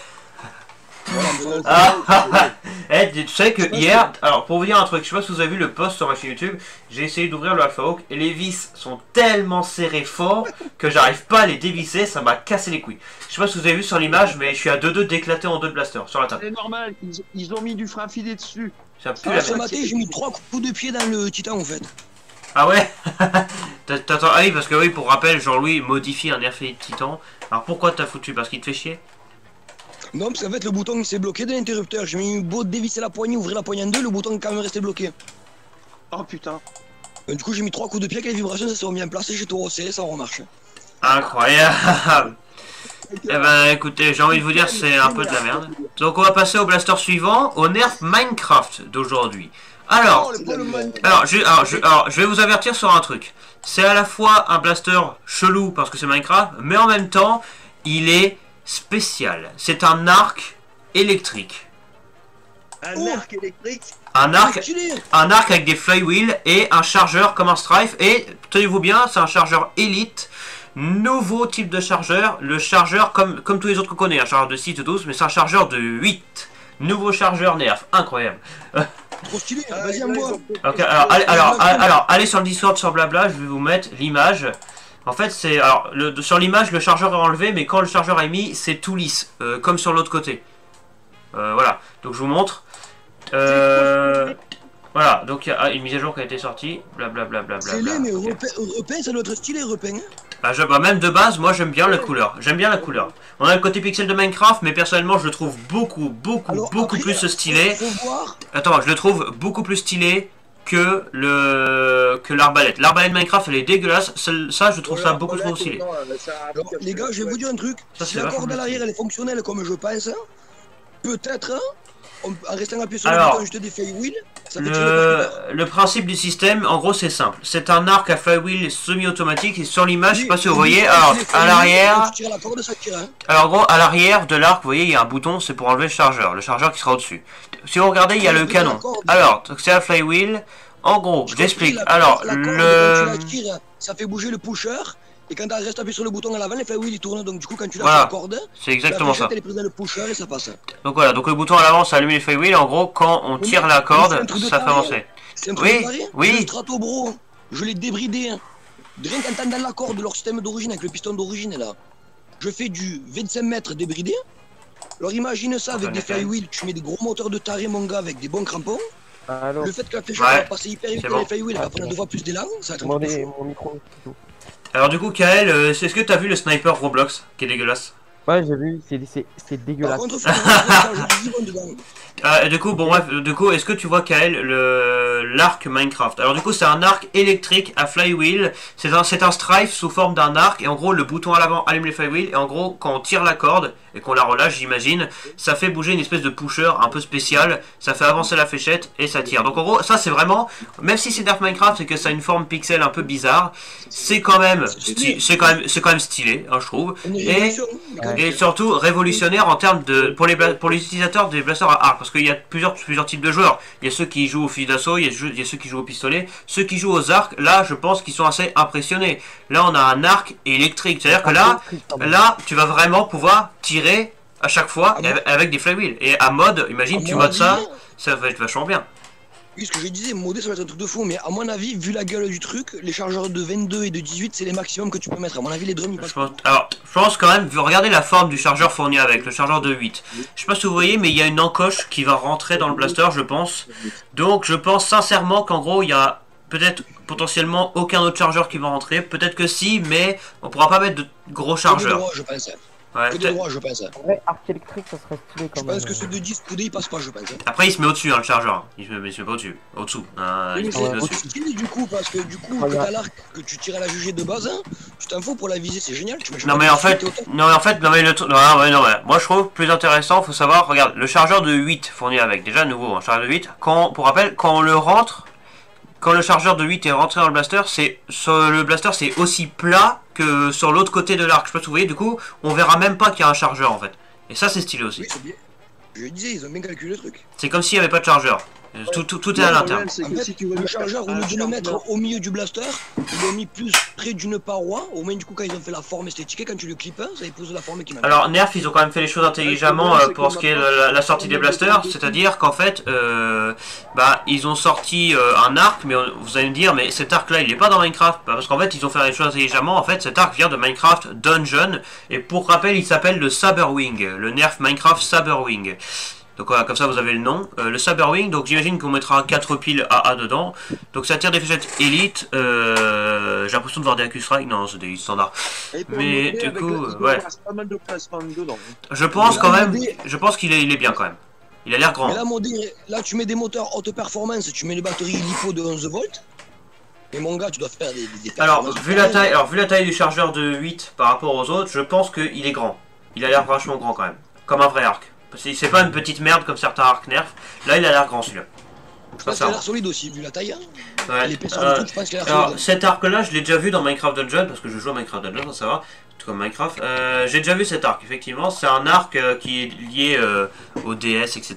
Tu sais que hier, alors pour vous dire un truc, je sais pas si vous avez vu le post sur ma chaîne YouTube, j'ai essayé d'ouvrir le Alpha Hawk et les vis sont tellement serrées fort que j'arrive pas à les dévisser, ça m'a cassé les couilles. Je sais pas si vous avez vu sur l'image, mais je suis à 2-2 d'éclater en 2 de blaster sur la table. C'est normal, ils ont mis du frein filé dessus. Ce matin, j'ai mis 3 coups de pied dans le titan en fait. Ah ouais. T'attends, ah oui, parce que oui, pour rappel, Jean-Louis modifie un RFI Titan. Alors pourquoi t'as foutu? Parce qu'il te fait chier? Non, parce qu'en fait, le bouton il s'est bloqué de l'interrupteur. J'ai mis beau dévisser la poignée, ouvrir la poignée en deux, le bouton est quand même resté bloqué. Oh putain. Du coup, j'ai mis 3 coups de pied avec les vibrations, ça s'est remis en place et j'ai tout resserré, ça remarche. Incroyable. Eh ben écoutez, j'ai envie de vous dire, c'est un peu de la merde. Donc on va passer au blaster suivant, au nerf Minecraft d'aujourd'hui. Alors, je vais vous avertir sur un truc. C'est à la fois un blaster chelou parce que c'est Minecraft, mais en même temps, il est spécial. C'est un arc électrique. Un arc électrique? Un arc avec des flywheels et un chargeur comme un Strife. Et tenez-vous bien, c'est un chargeur élite. Nouveau type de chargeur. Le chargeur, comme tous les autres qu'on connaît, un chargeur de 6 ou 12, mais c'est un chargeur de 8. Nouveau chargeur nerf, incroyable. Trop stylé, vas-y, moi. Ok, alors, allez sur le Discord sur Blabla, je vais vous mettre l'image. En fait, c'est. Alors, sur l'image, le chargeur est enlevé, mais quand le chargeur est mis, c'est tout lisse, comme sur l'autre côté. Voilà, donc je vous montre. Voilà, donc il y a une mise à jour qui a été sortie. Blablabla. C'est laid, mais repeint, ça doit être stylé, repeint. Même de base, moi j'aime bien la couleur. J'aime bien la couleur. On a le côté pixel de Minecraft, mais personnellement je le trouve beaucoup plus stylé. Attends, je le trouve beaucoup plus stylé que l'arbalète. L'arbalète Minecraft elle est dégueulasse. Ça, je trouve ça beaucoup trop stylé. Alors, les gars, je vais vous dire un truc. Si la corde à l'arrière elle est fonctionnelle comme je pense, peut-être. En restant appuyé sur le bouton, je te dis flywheel, ça fait le principe du système, en gros, c'est simple. C'est un arc à flywheel semi-automatique et sur l'image, je sais pas si vous voyez, alors à l'arrière, alors en gros, à l'arrière de l'arc, vous voyez, il y a un bouton, c'est pour enlever le chargeur qui sera au-dessus. Si vous regardez, il y a le canon. Alors, c'est un flywheel. En gros, j'explique. Alors, ça fait bouger le pusher. Et quand tu restes appuyé sur le bouton à l'avant, le flywheel il tourne, donc du coup quand tu lâches la corde, c'est exactement ça. Elle est prise dans le pusher et ça passe. Donc voilà, donc le bouton à l'avant ça allume les flywheels, en gros quand on tire la corde, ça fait avancer. C'est un truc oui. Oui. Strato bro. je l'ai débridé. Hein. Rien qu'entendant l'accord de leur système d'origine avec le piston d'origine là. Je fais du 25 mètres débridé. Alors imagine ça avec des flywheels, tu mets des gros moteurs de taré mon gars avec des bons crampons. Alors, Le fait que la flèche va passer hyper vite dans les flywheels, elle va prendre 2 fois plus d'élan, ça va être un truc de fou. mon micro. Alors du coup, Kael, est-ce que t'as vu le sniper Roblox qui est dégueulasse? Ouais, j'ai vu, c'est Par dégueulasse. contre, faut que du dedans. Du coup, bon bref, du coup, est-ce que tu vois Kael l'arc Minecraft? Alors du coup, c'est un arc électrique à flywheel. C'est un strife sous forme d'un arc et en gros, le bouton à l'avant allume les flywheels et en gros, quand on tire la corde et qu'on la relâche, j'imagine, ça fait bouger une espèce de pusher un peu spécial. Ça fait avancer la fléchette et ça tire. Donc en gros, ça c'est vraiment, même si c'est Dark Minecraft et que ça a une forme pixel un peu bizarre, c'est quand même stylé, hein, je trouve. Et surtout révolutionnaire en termes de pour les utilisateurs des blasters à arc, parce qu'il y a plusieurs types de joueurs. Il y a ceux qui jouent au fusil d'assaut, il y a ceux qui jouent au pistolet, ceux qui jouent aux arcs. Là, je pense qu'ils sont assez impressionnés. Là, on a un arc électrique, c'est-à-dire que là, tu vas vraiment pouvoir tirer à chaque fois avec des flywheels. Et à mode, imagine, tu modes ça va être vachement bien. Oui, ce que je disais, modé ça va être un truc de fou, mais à mon avis, vu la gueule du truc, les chargeurs de 22 et de 18, c'est les maximums que tu peux mettre. À mon avis, les drums, ils passent. Je pense quand même, regardez la forme du chargeur fourni avec, le chargeur de 8. Je sais pas si vous voyez, mais il y a une encoche qui va rentrer dans le blaster, je pense. Donc, je pense sincèrement qu'en gros, il y a peut-être potentiellement aucun autre chargeur qui va rentrer. Peut-être que si, mais on pourra pas mettre de gros chargeurs. Je pense. Ouais, que de droit, je pense. En vrai, arc électrique, ça serait stylé quand même. Je pense que ceux de 10 coudées, ils passent pas, je pense. Après, il se met au-dessus, hein, le chargeur. Il se met pas au-dessus. Au-dessous. Il se met c'est stylé du coup, parce que du coup, que t'as l'arc que tu tires à la jugée de base, hein, tu t'en fous pour la viser, c'est génial. Non mais en fait, moi je trouve plus intéressant, faut savoir, regarde, le chargeur de 8 fourni avec, déjà nouveau, un chargeur de 8, pour rappel, quand on le rentre, quand le chargeur de 8 est rentré dans le blaster, le blaster c'est aussi plat que sur l'autre côté de l'arc. Je sais pas si vous voyez, du coup, on verra même pas qu'il y a un chargeur en fait. Et ça c'est stylé aussi. Oui, c'est bien. Je disais, ils ont bien calculé le truc. C'est comme s'il n'y avait pas de chargeur. Tout est à l'intérieur. En fait, le chargeur, au lieu de le mettre au milieu du blaster, ils l'ont mis plus près d'une paroi. Au moins, du coup, quand ils ont fait la forme esthétique, et quand tu le clips, ça épouse la forme qui m'a. Alors, Nerf, ils ont quand même fait les choses intelligemment pour ce qui est de la sortie des blasters. C'est-à-dire qu'en fait, ils ont sorti un arc, mais vous allez me dire, mais cet arc-là, il est pas dans Minecraft. Parce qu'en fait, ils ont fait les choses intelligemment. En fait, cet arc vient de Minecraft Dungeon. Et pour rappel, il s'appelle le Saberwing. Le Nerf Minecraft Saberwing. Donc voilà, comme ça vous avez le nom. Le Saberwing, donc j'imagine qu'on mettra 4 piles AA dedans. Donc ça tire des fléchettes élite. J'ai l'impression de voir des Accusstrike. Non, c'est des standards. Mais du coup, ouais. Pas mal de placement dedans. Je pense quand même, je pense qu'il est bien quand même. Il a l'air grand. Mais là, tu mets des moteurs haute performance, tu mets les batteries LiPo de 11 volts. Mais mon gars, tu dois faire des alors, vu la taille du chargeur de 8 par rapport aux autres, je pense qu'il est grand. Il a l'air vachement grand quand même. Comme un vrai arc. C'est pas une petite merde comme certains arcs Nerf. Là, il a l'air grand celui-là. Je pense qu'il a l'air solide aussi, vu la taille. Ouais. L'épaisseur du truc, je pense qu'il a l'air alors, solide. cet arc-là, je l'ai déjà vu dans Minecraft Dungeon, parce que je joue à Minecraft Dungeon, ça va. Tout comme Minecraft. J'ai déjà vu cet arc, effectivement. C'est un arc qui est lié au DS, etc.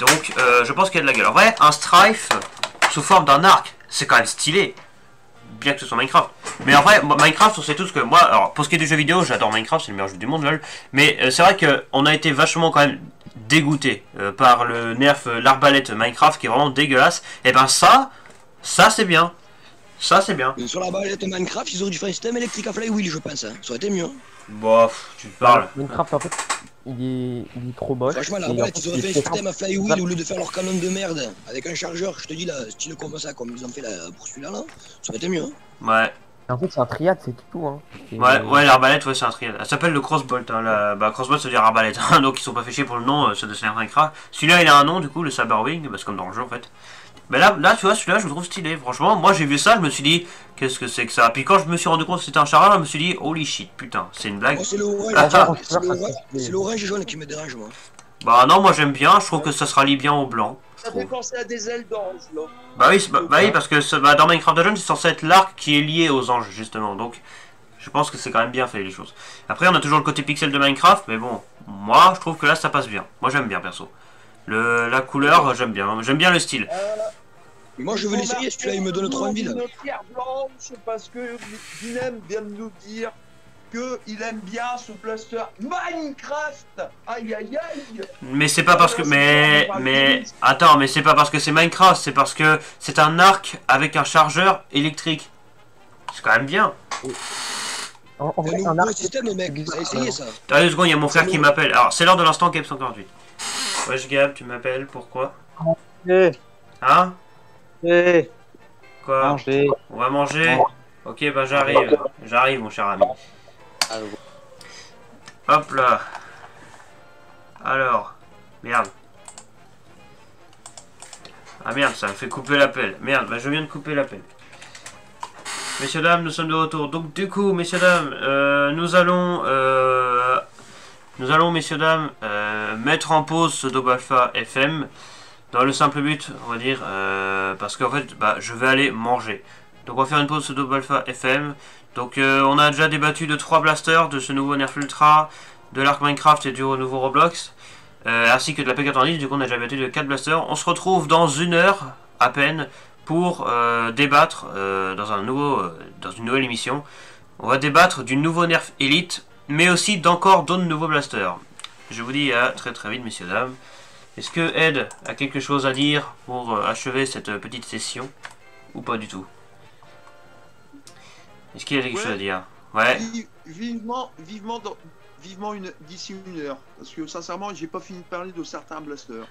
Donc, je pense qu'il y a de la gueule. En vrai, un strife sous forme d'un arc, c'est quand même stylé. Bien que ce soit Minecraft. Mais en vrai, Minecraft, on sait tous que moi, alors pour ce qui est du jeu vidéo, j'adore Minecraft, c'est le meilleur jeu du monde, lol. Mais c'est vrai qu'on a été vachement quand même dégoûté par le nerf, l'arbalète Minecraft qui est vraiment dégueulasse. Et ben ça c'est bien. Ça c'est bien. Sur l'arbalète Minecraft, ils auraient dû faire un système électrique à flywheel, je pense. Hein. Ça aurait été mieux. Bof, tu parles. Minecraft en fait, il est trop moche. Franchement, l'arbalète, ils auraient fait un système à flywheel au lieu de faire leur canon de merde avec un chargeur, je te dis là, style comme ça, comme ils ont fait là, pour celui-là, là, ça aurait été mieux. Ouais. En fait, c'est un triade, c'est tout. Hein. Ouais, l'arbalète, ouais, c'est un triade. Elle s'appelle le crossbolt. Hein, crossbolt, ça veut dire arbalète. Donc, ils sont pas fait chier pour le nom, ceux de Minecraft. Celui-là, il a un nom, du coup, le Saberwing, c'est comme dans le jeu en fait. Mais là, tu vois, celui-là, je le trouve stylé. Franchement, moi, j'ai vu ça, je me suis dit, qu'est-ce que c'est que ça? Puis quand je me suis rendu compte que c'était un chargeur, je me suis dit, holy shit, putain, c'est une blague. Oh, c'est l'orange et jaune qui me dérange, moi. Bah non, moi j'aime bien, je trouve que ça se rallie bien au blanc. Ça fait penser à des ailes d'ange, là. Bah oui, parce que dans Minecraft Dungeon, c'est censé être l'arc qui est lié aux anges, justement. Donc, je pense que c'est quand même bien fait, les choses. Après, on a toujours le côté pixel de Minecraft, mais bon, moi, je trouve que là, ça passe bien. Moi, j'aime bien, perso. La couleur, j'aime bien le style. Moi, je veux l'essayer, celui-là, il me donne trop envie, là. Une pierre blanche, parce que Dinem vient de nous dire que il aime bien ce blaster Minecraft. Aïe aïe aïe. Mais c'est pas parce que... Mais... Attends, mais c'est pas parce que c'est Minecraft, c'est parce que c'est un arc avec un chargeur électrique. C'est quand même bien. En C'est vrai, un un nouveau arc. système, le mec. Ça a essayé ça. Attends 2 secondes, il y a mon frère qui m'appelle. Alors, c'est l'heure de l'instant Gab 148. Wesh Gab, tu m'appelles, pourquoi? Hein? Quoi? Manger. On va manger? Ok, bah j'arrive. J'arrive, mon cher ami. Hop là. Alors. Merde. Ah merde, ça me fait couper l'appel. Merde, bah je viens de couper l'appel. Messieurs, dames, nous sommes de retour. Donc du coup, messieurs, dames, nous allons, messieurs, dames, mettre en pause ce Daube Alpha FM. Dans le simple but, on va dire, parce qu'en fait, bah, je vais aller manger. Donc on va faire une pause ce Daube Alpha FM. Donc on a déjà débattu de 3 blasters, de ce nouveau Nerf Ultra, de l'Arc Minecraft et du nouveau Roblox, ainsi que de la P90. Du coup on a déjà débattu de 4 blasters. On se retrouve dans 1 heure à peine pour débattre dans une nouvelle émission. On va débattre du nouveau Nerf Elite, mais aussi d'encore d'autres nouveaux blasters. Je vous dis à très très vite, messieurs, dames. Est-ce que Ed a quelque chose à dire pour achever cette petite session? Ou pas du tout? Est-ce qu'il y a quelque chose à dire? Ouais. Vivement d'ici 1 heure. Parce que sincèrement, j'ai pas fini de parler de certains blasters.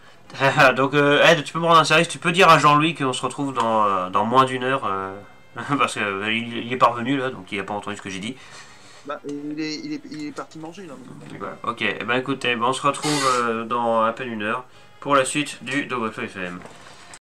Donc Ed, tu peux me rendre un service? Tu peux dire à Jean-Louis qu'on se retrouve dans moins d'1 heure. Parce qu'il est parvenu là, donc il n'a pas entendu ce que j'ai dit. Bah, il est parti manger là. Voilà. Ok, et ben écoutez, on se retrouve dans à peine 1 heure pour la suite du Daube Alpha FM.